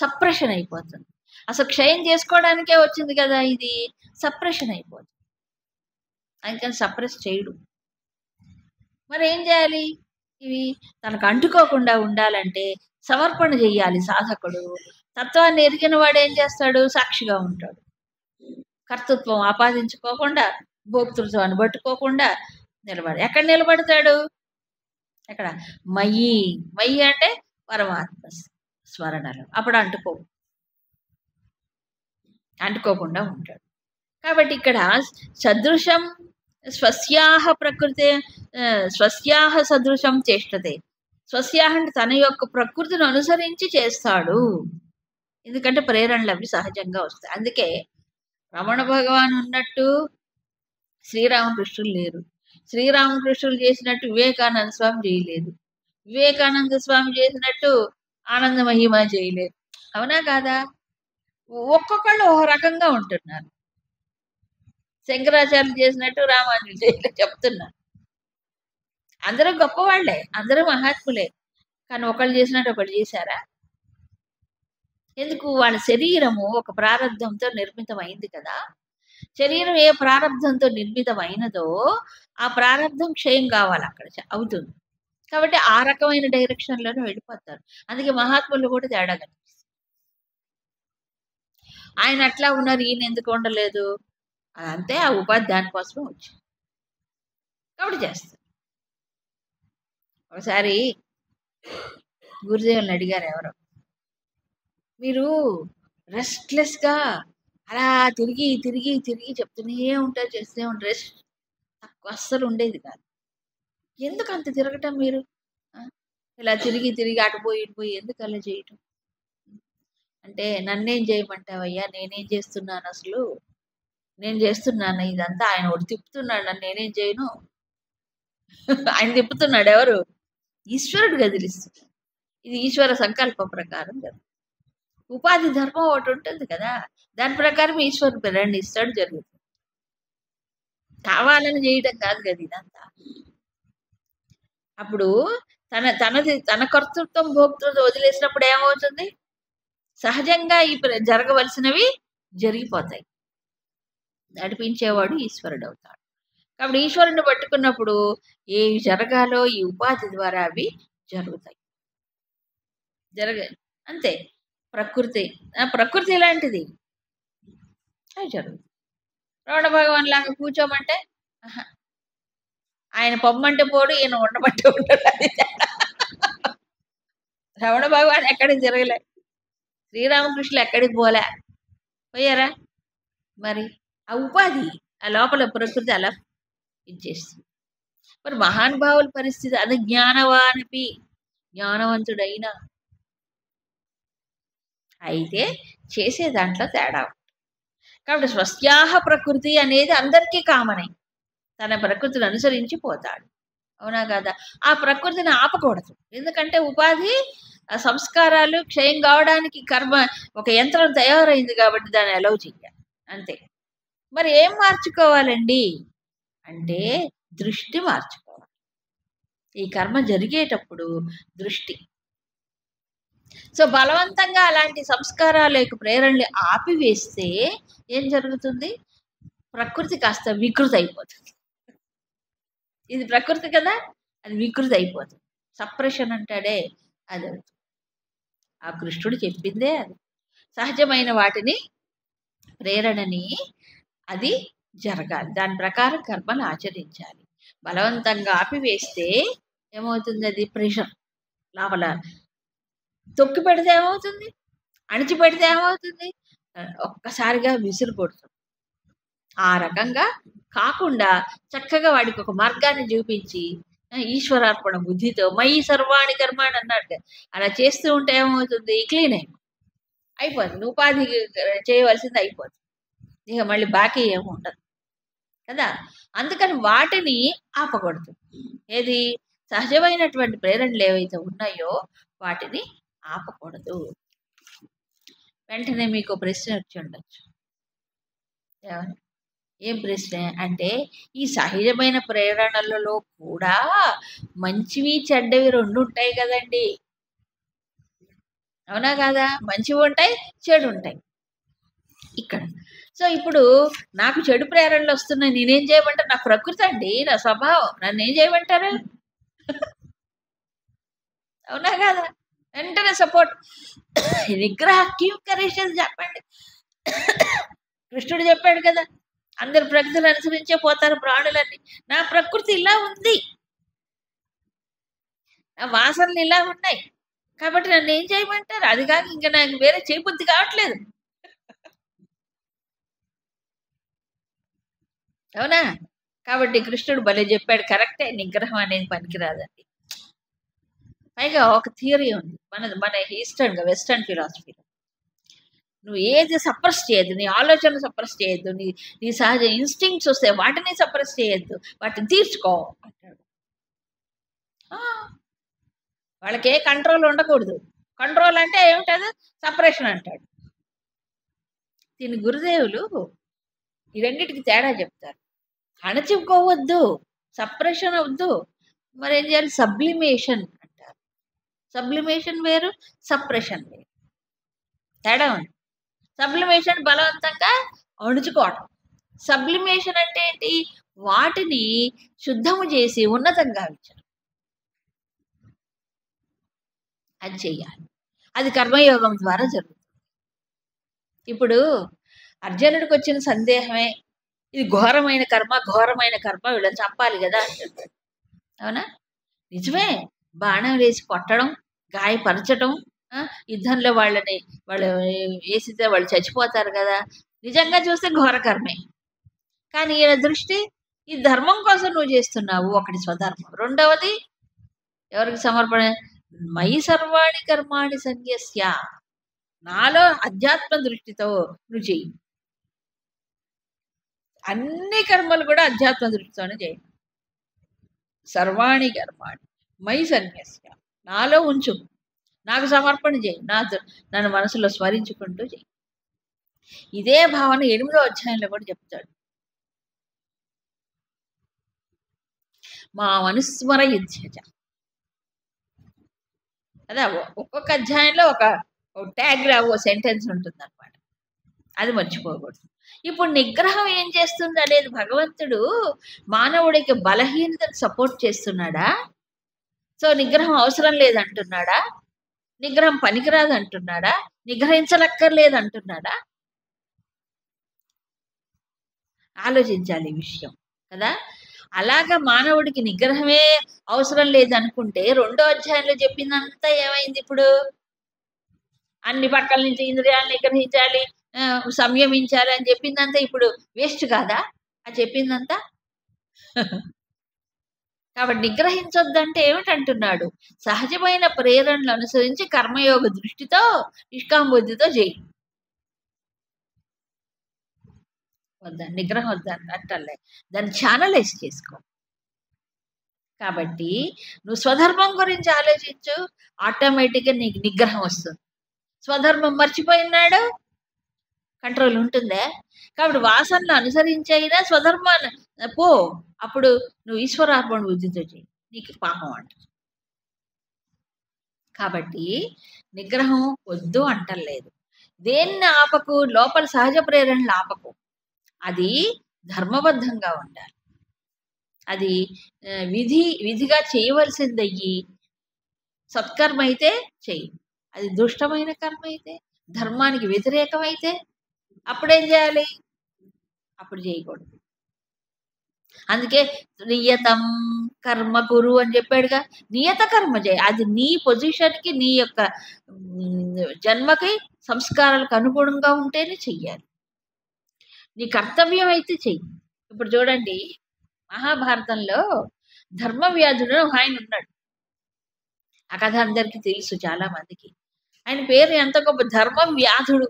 సప్రెషన్ అయిపోతుంది. అసలు క్షయం చేసుకోవడానికే వచ్చింది కదా, ఇది సప్రెషన్ అయిపోతుంది. అందుకని సప్రెస్ చేయడు. మరి ఏం చేయాలి? ఇవి తనకు అంటుకోకుండా ఉండాలంటే సమర్పణ చెయ్యాలి సాధకుడు. తత్వాన్ని ఎరిగిన వాడు ఏం చేస్తాడు? సాక్షిగా ఉంటాడు. కర్తృత్వం ఆపాదించుకోకుండా, భోక్తృత్వాన్ని పట్టుకోకుండా నిలబడి ఎక్కడ నిలబడతాడు? ఎక్కడ? మయి. మయి అంటే పరమాత్మ స్మరణలు. అప్పుడు అంటుకోకుండా ఉంటాడు. కాబట్టి ఇక్కడ సదృశం స్వస్యాహ ప్రకృతి, స్వస్యాహ సదృశం చేష్టతే. స్వస్యాహ అంటే తన యొక్క ప్రకృతిని అనుసరించి చేస్తాడు. ఎందుకంటే ప్రేరణలు అవి సహజంగా వస్తాయి. అందుకే రమణ భగవాన్ ఉన్నట్టు శ్రీరామకృష్ణులు లేరు. శ్రీరామకృష్ణులు చేసినట్టు వివేకానంద స్వామి చేయలేదు. వివేకానంద స్వామి చేసినట్టు ఆనంద మహిమ చేయలేదు. అవునా కాదా? ఒక్కొక్కళ్ళు ఒక రకంగా ఉంటున్నారు. శంకరాచార్యులు చేసినట్టు రామానుజులు చేయలేదు చెప్తున్నారు. అందరూ గొప్పవాళ్లే, అందరూ మహాత్ములే. కానీ ఒకళ్ళు చేసినట్టు ఒకళ్ళు చేశారా? ఎందుకు? వాళ్ళ శరీరము ఒక ప్రారంధంతో నిర్మితమైంది కదా. శరీరం ఏ ప్రారంధంతో నిర్మితమైనదో ఆ ప్రారంధం క్షయం కావాలి, అక్కడ అవుతుంది. కాబట్టి ఆ రకమైన డైరెక్షన్లోనే వెళ్ళిపోతారు. అందుకే మహాత్ములు కూడా తేడా కనిపిస్తుంది. ఆయన అట్లా ఉన్నారు, ఈయన ఎందుకు ఉండలేదు? అంతే, ఆ ఉపాధి దానికోసమే వచ్చింది కాబట్టి చేస్తారు. ఒకసారి గురుదేవుల్ని అడిగారు ఎవరో, మీరు రెస్ట్లెస్గా అలా తిరిగి తిరిగి తిరిగి చెప్తూనే ఉంటారు, చేస్తూనే ఉంటారు, రెస్ట్ తక్కువ అస్సలు ఉండేది కాదు. ఎందుకు అంత తిరగటం మీరు? ఇలా తిరిగి తిరిగి అటుపోయి ఇటుపోయి ఎందుకు అలా చేయటం అంటే, నన్నేం చేయమంటావయ్యా, నేనేం చేస్తున్నాను అసలు? నేను చేస్తున్నాను ఇదంతా, ఆయన ఒకటి తిప్పుతున్నాడు, నన్ను నేనేం చేయను. ఆయన తిప్పుతున్నాడు, ఎవరు? ఈశ్వరుడు కదిలిస్తున్నాడు. ఇది ఈశ్వర సంకల్పం ప్రకారం కదా. ఉపాధి ధర్మం ఒకటి ఉంటుంది కదా, దాని ప్రకారం ఈశ్వరుడు ప్రేరణ ఇస్తాడు, జరుగుతుంది. కావాలని చేయడం కాదు కదా ఇదంతా. అప్పుడు తన కర్తృత్వం భోక్తృత్వం వదిలేసినప్పుడు ఏమవుతుంది? సహజంగా ఈ జరగవలసినవి జరిగిపోతాయి. నడిపించేవాడు ఈశ్వరుడు అవుతాడు. కాబట్టి ఈశ్వరుని పట్టుకున్నప్పుడు ఏవి జరగాలో ఈ ఉపాధి ద్వారా అవి జరుగుతాయి. అంతే. ప్రకృతి ఇలాంటిది, అది జరుగుతుంది. రమణ భగవాన్ లాగా కూర్చోమంటే ఆయన పొమ్మంటే పోడు, ఈయన ఉండమంటే ఉండడు. రమణ భగవాన్ ఎక్కడికి జరగలే, శ్రీరామకృష్ణులు ఎక్కడికి పోలే, పోయారా? మరి ఆ ఉపాధి, ఆ లోపల ప్రకృతి అలా ఇచ్చేస్తుంది. మరి మహానుభావుల పరిస్థితి, అది జ్ఞానవానపి, జ్ఞానవంతుడైనా అయితే చేసే దాంట్లో తేడా. కాబట్టి స్వస్యాహ ప్రకృతి అనేది అందరికీ కామనే. తన ప్రకృతిని అనుసరించి పోతాడు. అవునా కదా? ఆ ప్రకృతిని ఆపకూడదు. ఎందుకంటే ఉపాధి సంస్కారాలు క్షయం కావడానికి కర్మ ఒక యంత్రం తయారైంది కాబట్టి దాన్ని అలౌ చెయ్యాలి, అంతే. మరి ఏం మార్చుకోవాలండి అంటే దృష్టి మార్చుకోవాలి. ఈ కర్మ జరిగేటప్పుడు దృష్టి. సో బలవంతంగా అలాంటి సంస్కారాలకు ప్రేరణలు ఆపివేస్తే ఏం జరుగుతుంది? ప్రకృతి కాస్త వికృతి అయిపోతుంది. ఇది ప్రకృతి కదా, అది వికృతి అయిపోతుంది. సప్రెషన్ అంటాడే అది. ఆ కృష్ణుడు చెప్పిందే అది. సహజమైన వాటిని ప్రేరణని అది జరగాలి, దాని ప్రకారం కర్మను ఆచరించాలి. బలవంతంగా ఆపివేస్తే ఏమవుతుంది? అది ప్రెషర్ లోపల తొక్కి పెడితే ఏమవుతుంది? అణిచిపెడితే ఏమవుతుంది? ఒక్కసారిగా విసురు కొడుతుంది. ఆ రకంగా కాకుండా చక్కగా వాడికి ఒక మార్గాన్ని చూపించి ఈశ్వరార్పణ బుద్ధితో మయి సర్వాణి కర్మాణి అన్నాడు. అలా చేస్తూ ఉంటే ఏమవుతుంది? క్లీన్ అయిపోతుంది. ఉపాధి చేయవలసింది అయిపోతుంది. ఇక మళ్ళీ బాకీ ఏమి ఉండదు కదా. అందుకని వాటిని ఆపకూడదు. ఏది? సహజమైనటువంటి ప్రేరణలు ఏవైతే ఉన్నాయో వాటిని ఆపకూడదు. వెంటనే మీకు ప్రశ్న వచ్చి ఉండొచ్చు, ఏం ప్రశ్న అంటే, ఈ సహజమైన ప్రేరణలలో కూడా మంచివి చెడ్డవి రెండు ఉంటాయి కదండి. అవునా కాదా? మంచివి ఉంటాయి, చెడు ఉంటాయి. ఇక్కడ. సో, ఇప్పుడు నాకు చెడు ప్రేరణలు వస్తున్నాయి. నేనేం చేయమంటారు? నా ప్రకృతి అండి. నా స్వభావం. నన్నేం చేయమంటారు? అవునా కాదా? వెంటనే సపోర్ట్. నిగ్రహ కింకరేషన్స్ చెప్పండి. కృష్ణుడు చెప్పాడు కదా! అందరు ప్రకృతిని అనుసరించే పోతారు ప్రాణులన్నీ. నా ప్రకృతి ఇలా ఉంది. నా వాసనలు ఇలా ఉన్నాయి. కాబట్టి నన్నేం చేయమంటారు? అది కాక ఇంక నాకు వేరే చేయబుద్ధి కావట్లేదు. అవునా? కాబట్టి కృష్ణుడు భలే చెప్పాడు. కరెక్టే, నిగ్రహం అనేది పనికిరాదండి. పైగా ఒక థియరీ ఉంది. మన వెస్టర్న్ ఫిలాసఫీలో. నువ్వు ఏది సప్రెస్ చేయొద్దు. నీ ఆలోచనలు సప్రెస్ చేయొద్దు. నీ సహజ ఇన్స్టింక్ట్స్ వస్తాయి. వాటిని సప్రెస్ చేయొద్దు. వాటిని తీర్చుకో అంటాడు. ఆ! వాళ్ళకి ఏ కంట్రోల్ ఉండకూడదు. కంట్రోల్ అంటే ఏమిటది? సపరేషన్ అంటాడు. దీని గురుదేవులు ఈ రెండిటికి తేడా చెప్తారు. అణచిపోవద్దు, సప్రెషన్ వద్దు. మరేం చేయాలి? సబ్లిమేషన్ అంటారు. సబ్లిమేషన్ వేరు, సప్రెషన్ వేరు. తేడా ఉంది. సబ్లిమేషన్ బలవంతంగా అణుచుకోవటం. సబ్లిమేషన్ అంటే ఏంటి? వాటిని శుద్ధము చేసి ఉన్నతంగా ఉంచడం. అది చెయ్యాలి. అది కర్మయోగం ద్వారా జరుగుతుంది. ఇప్పుడు అర్జునుడికి వచ్చిన సందేహమే, ఇది ఘోరమైన కర్మ వీళ్ళని చంపాలి కదా అంటున్నాడు. అవునా? నిజమే. బాణం వేసి కొట్టడం, గాయపరచడం, యుద్ధంలో వాళ్ళు వేసితే వాళ్ళు చచ్చిపోతారు కదా! నిజంగా చూస్తే ఘోర కర్మే. కానీ ఈయన దృష్టి, ఈ ధర్మం కోసం నువ్వు చేస్తున్నావు. ఒకటి స్వధర్మం. రెండవది ఎవరికి సమర్పణ? మయి సర్వాణి కర్మాణి సన్యస్య. నాలో అధ్యాత్మ దృష్టితో నువ్వు చెయ్యి. అన్ని కర్మలు కూడా అధ్యాత్మ దృష్టితోనే చేయి. సర్వాణి కర్మాణి మయి సన్యస్య. నాలో ఉంచు, నాకు సమర్పణ చేయి, నన్ను మనసులో స్మరించుకుంటూ చెయ్యి. ఇదే భావన 8వ అధ్యాయంలో కూడా చెప్తాడు. మా మనుస్మర యుధ్యజ. అదే ఒక్కొక్క అధ్యాయంలో ఒక ట్యాగ్ ఓ సెంటెన్స్ ఉంటుంది అనమాట. అది మర్చిపోకూడదు. ఇప్పుడు నిగ్రహం ఏం చేస్తుంది అనేది భగవంతుడు మానవుడికి బలహీనతను సపోర్ట్ చేస్తున్నాడా? సో నిగ్రహం అవసరం లేదంటున్నాడా? నిగ్రహం పనికిరాదు అంటున్నాడా? నిగ్రహించలక్కర్లేదు అంటున్నాడా? ఆలోచించాలి ఈ విషయం కదా. అలాగా మానవుడికి నిగ్రహమే అవసరం లేదనుకుంటే 2వ అధ్యాయంలో చెప్పిందంతా ఏమైంది? ఇప్పుడు అన్ని పక్కల నుంచి ఇంద్రియాలు నిగ్రహించాలి, సంయమించాలి అని చెప్పిందంతా ఇప్పుడు వేస్ట్ కాదా? అది చెప్పిందంతా. కాబట్టి నిగ్రహించొద్దంటే ఏమిటంటున్నాడు? సహజమైన ప్రేరణలు అనుసరించి కర్మయోగ దృష్టితో నిష్కాంబుద్ధితో చేయి. వద్దని నిగ్రహం వద్దని అంటలే, దాన్ని ఛానలైజ్ చేసుకో. కాబట్టి నువ్వు స్వధర్మం గురించి ఆలోచించు, ఆటోమేటిక్గా నీకు నిగ్రహం వస్తుంది. స్వధర్మం మర్చిపోయినాడు, కంట్రోల్ ఉంటుందే. కాబట్టి వాసనలు అనుసరించైనా స్వధర్మాన్ని పో, అప్పుడు నువ్వు ఈశ్వరార్పణ బుద్ధితో చేయి, నీకు పాపం అంట. కాబట్టి నిగ్రహం వద్దు అంటలేదు. దేన్ని ఆపకు? లోపల సహజ ప్రేరణలు ఆపకు. అది ధర్మబద్ధంగా ఉండాలి. అది విధిగా చేయవలసిందయ్యి సత్కర్మ అయితే చెయ్యి. అది దుష్టమైన కర్మ అయితే, ధర్మానికి వ్యతిరేకమైతే అప్పుడేం చేయాలి? అప్పుడు చేయకూడదు. అందుకే నియతం కర్మ కురు అని చెప్పాడుగా. నియత కర్మ చేయి. అది నీ పొజిషన్కి, నీ యొక్క జన్మకి, సంస్కారాలకు అనుగుణంగా ఉంటేనే చెయ్యాలి. నీ కర్తవ్యం అయితే చెయ్యి. ఇప్పుడు చూడండి, మహాభారతంలో ధర్మవ్యాధుడు ఆయన ఉన్నాడు. ఆ కథ అందరికీ తెలుసు చాలా మందికి. ఆయన పేరు ఎంత గొప్ప, ధర్మవ్యాధుడు.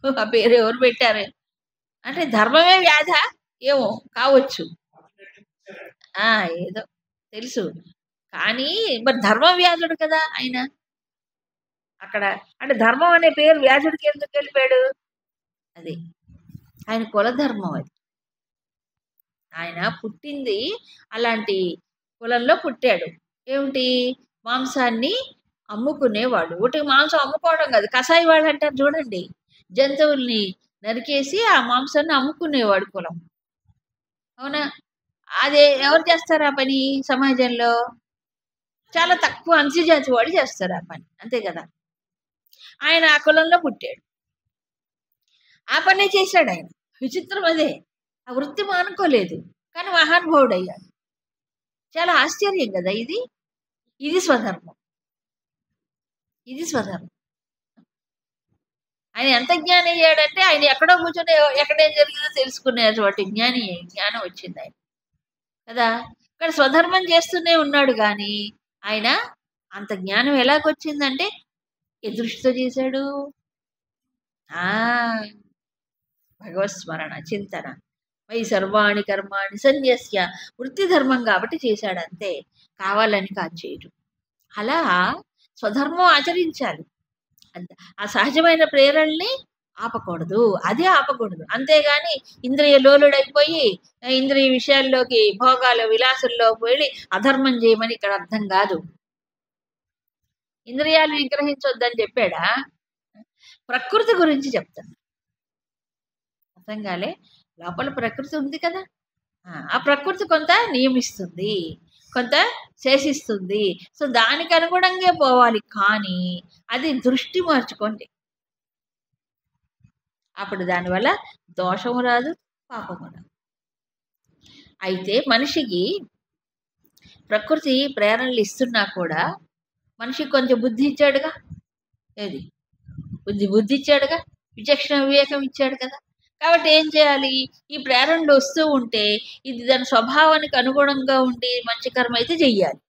ఆ పేరు ఎవరు పెట్టారు? అంటే ధర్మమే వ్యాధ ఏమో కావచ్చు, ఏదో తెలుసు. కానీ మరి ధర్మవ్యాధుడు కదా ఆయన. అక్కడ అంటే ధర్మం అనే పేరు వ్యాధుడికి ఎందుకు వెళ్ళిపోయాడు? అది ఆయన కులధర్మం. అది ఆయన పుట్టింది అలాంటి కులంలో పుట్టాడు. ఏమిటి? మాంసాన్ని అమ్ముకునేవాడు. ఒకటి మాంసం అమ్ముకోవడం కాదు, కసాయి వాళ్ళు అంటారు చూడండి. జంతువుల్ని నరికేసి ఆ మాంసాన్ని అమ్ముకునేవాడు కులం. అవునా? అదే ఎవరు చేస్తారు ఆ పని సమాజంలో? చాలా తక్కువ అంత్యజాతి వాడు చేస్తారు ఆ పని. అంతే కదా! ఆయన ఆ కులంలో పుట్టాడు. ఆ పనే చేశాడాయన. విచిత్రం అదే. ఆ వృత్తి మానుకోలేదు. కానీ మహానుభావుడయ్యాడు. చాలా ఆశ్చర్యం కదా ఇది. ఇది స్వధర్మం. ఇది స్వధర్మం. ఆయన ఎంత జ్ఞాని అయ్యాడంటే ఆయన ఎక్కడో కూర్చొని ఎక్కడేం జరిగిందో తెలుసుకునేటువంటి జ్ఞానం వచ్చింది ఆయన కదా. ఇక్కడ స్వధర్మం చేస్తూనే ఉన్నాడు కానీ ఆయన అంత జ్ఞానం ఎలాగొచ్చిందంటే ఏ దృష్టితో చేశాడు? ఆ భగవత్ స్మరణ చింతన వై సర్వాణి కర్మాణి సన్యస్య వృత్తి ధర్మం కాబట్టి చేశాడు అంతే, కావాలని కాదు చేయడు. అలా స్వధర్మం ఆచరించాలి. ఆ సహజమైన ప్రేరణల్ని ఆపకూడదు, అదే ఆపకూడదు. అంతేగాని ఇంద్రియ లోలుడైపోయి ఇంద్రియ విషయాల్లోకి భోగాల విలాసంలో వెళ్ళి అధర్మం చేయమని ఇక్కడ అర్థం కాదు. ఇంద్రియాలు నిగ్రహించొద్దని చెప్పాడా? ప్రకృతి గురించి చెప్తాను. అర్థం కాలే? లోపల ప్రకృతి ఉంది కదా, ఆ ప్రకృతి కొంత నియమిస్తుంది, కొంత శేషిస్తుంది. సో దానికి అనుగుణంగా పోవాలి. కానీ అది దృష్టి మార్చుకోండి, అప్పుడు దానివల్ల దోషము రాదు, పాపము రాదు. అయితే మనిషికి ప్రకృతి ప్రేరణలు ఇస్తున్నా కూడా మనిషికి కొంచెం బుద్ధి ఇచ్చాడుగా. ఏది బుద్ధి ఇచ్చాడుగా, విచక్షణ వివేకం ఇచ్చాడు కదా. కాబట్టి ఏం చేయాలి? ఈ ప్రేరణలు వస్తూ ఉంటే ఇది దాని స్వభావానికి అనుగుణంగా ఉండి మంచి కర్మ అయితే చెయ్యాలి.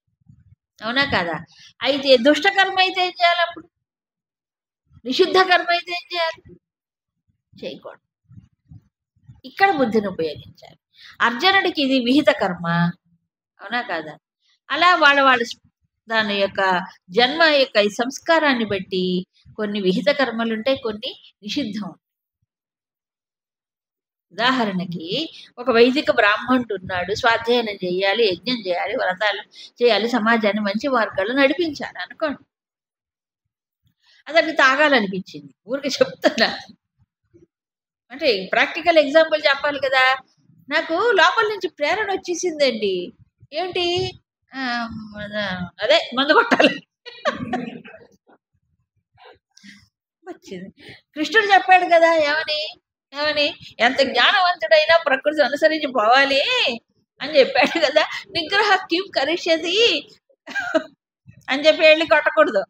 అవునా కదా? అయితే దుష్టకర్మ అయితే ఏం చేయాలి? అప్పుడు నిషిద్ధ కర్మ అయితే ఏం చేయాలి? చేయకూడదు. ఇక్కడ బుద్ధిని ఉపయోగించాలి. అర్జునుడికి ఇది విహిత కర్మ. అవునా కాదా? అలా వాళ్ళ దాని యొక్క జన్మ యొక్క ఈ సంస్కారాన్ని బట్టి కొన్ని విహిత కర్మలు ఉంటాయి, కొన్ని నిషిద్ధం. ఉదాహరణకి ఒక వైదిక బ్రాహ్మణుడు ఉన్నాడు, స్వాధ్యాయనం చేయాలి, యజ్ఞం చేయాలి, వ్రతాలు చేయాలి, సమాజాన్ని మంచి మార్గాల్లో నడిపించాలి అనుకోండి. అతనికి తాగాలనిపించింది. ఊరికి చెప్తున్నా, అంటే ప్రాక్టికల్ ఎగ్జాంపుల్ చెప్పాలి కదా. నాకు లోపల నుంచి ప్రేరణ వచ్చేసిందండి. ఏంటి? అదే మందు కొట్టాలి వచ్చింది. కృష్ణుడు చెప్పాడు కదా, ఏమని ఎంత జ్ఞానవంతుడైనా ప్రకృతి అనుసరించి పోవాలి అని చెప్పాడు కదా. నిగ్రహ కిం కరిష్యతి అని చెప్పి వెళ్ళి కొట్టకూడదు.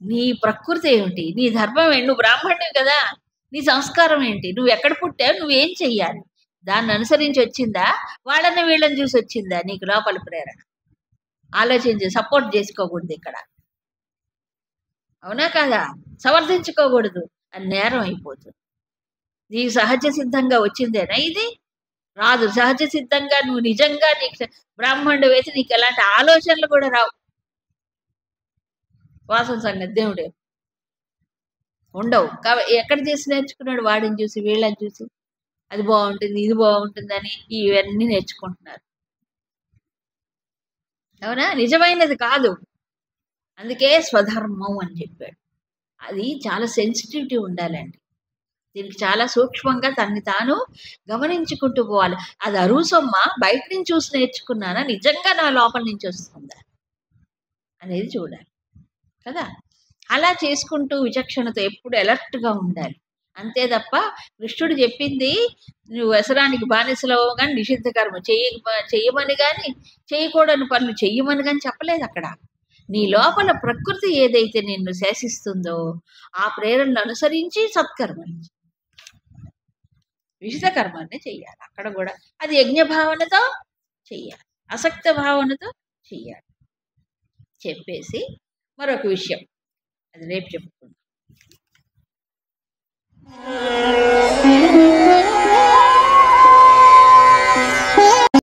నీ ప్రకృతి ఏమిటి? నీ ధర్మం ఏంటి? నువ్వు బ్రాహ్మణుడివి కదా, నీ సంస్కారం ఏంటి? నువ్వు ఎక్కడ పుట్టావు? నువ్వేం చెయ్యాలి? దాన్ని అనుసరించి వచ్చిందా, వాళ్ళని వీళ్ళని చూసి వచ్చిందా నీకు లోపల ప్రేరణ? ఆలోచించి సపోర్ట్ చేసుకోకూడదు ఇక్కడ. అవునా కాదా? సమర్థించుకోకూడదు, అది నేరం అయిపోతుంది. నీకు సహజ సిద్ధంగా వచ్చిందేనా ఇది? రాదు. సహజ సిద్ధంగా నువ్వు నిజంగా నీకు బ్రాహ్మణుడు అయితే నీకు ఎలాంటి ఆలోచనలు కూడా రావు. వాసన సంగతి దేవుడే ఉండవు. కాబట్టి ఎక్కడ చేసి నేర్చుకున్నాడు? వాడిని చూసి, వీళ్ళని చూసి, అది బాగుంటుంది, ఇది బాగుంటుందని ఇవన్నీ నేర్చుకుంటున్నారు. అవునా? నిజమైనది కాదు. అందుకే స్వధర్మం అని చెప్పాడు. అది చాలా సెన్సిటివిటీ ఉండాలండి. దీనికి చాలా సూక్ష్మంగా తనని తాను గమనించుకుంటూ పోవాలి. అది అరువు సొమ్మ బయట నుంచి చూసి నేర్చుకున్నానా, నిజంగా నా లోపల నుంచి వస్తుందా అనేది చూడాలి కదా. అలా చేసుకుంటూ విచక్షణతో ఎప్పుడు అలర్ట్గా ఉండాలి. అంతే తప్ప కృష్ణుడు చెప్పింది నువ్వు వ్యసనానికి బానిసలవు కానీ నిషిద్ధ కర్మ చెయ్యమని కానీ, చేయకూడని పనులు చెయ్యమని కానీ చెప్పలేదు అక్కడ. నీ లోపల ప్రకృతి ఏదైతే నిన్ను శాసిస్తుందో ఆ ప్రేరణను అనుసరించి సత్కర్మ, విహిత కర్మాన్ని చెయ్యాలి. అక్కడ కూడా అది యజ్ఞ భావనతో చెయ్యాలి, అసక్త భావనతో చెయ్యాలి. చెప్పేసి మరొక విషయం, అది రేపు చెప్పుకుందాం.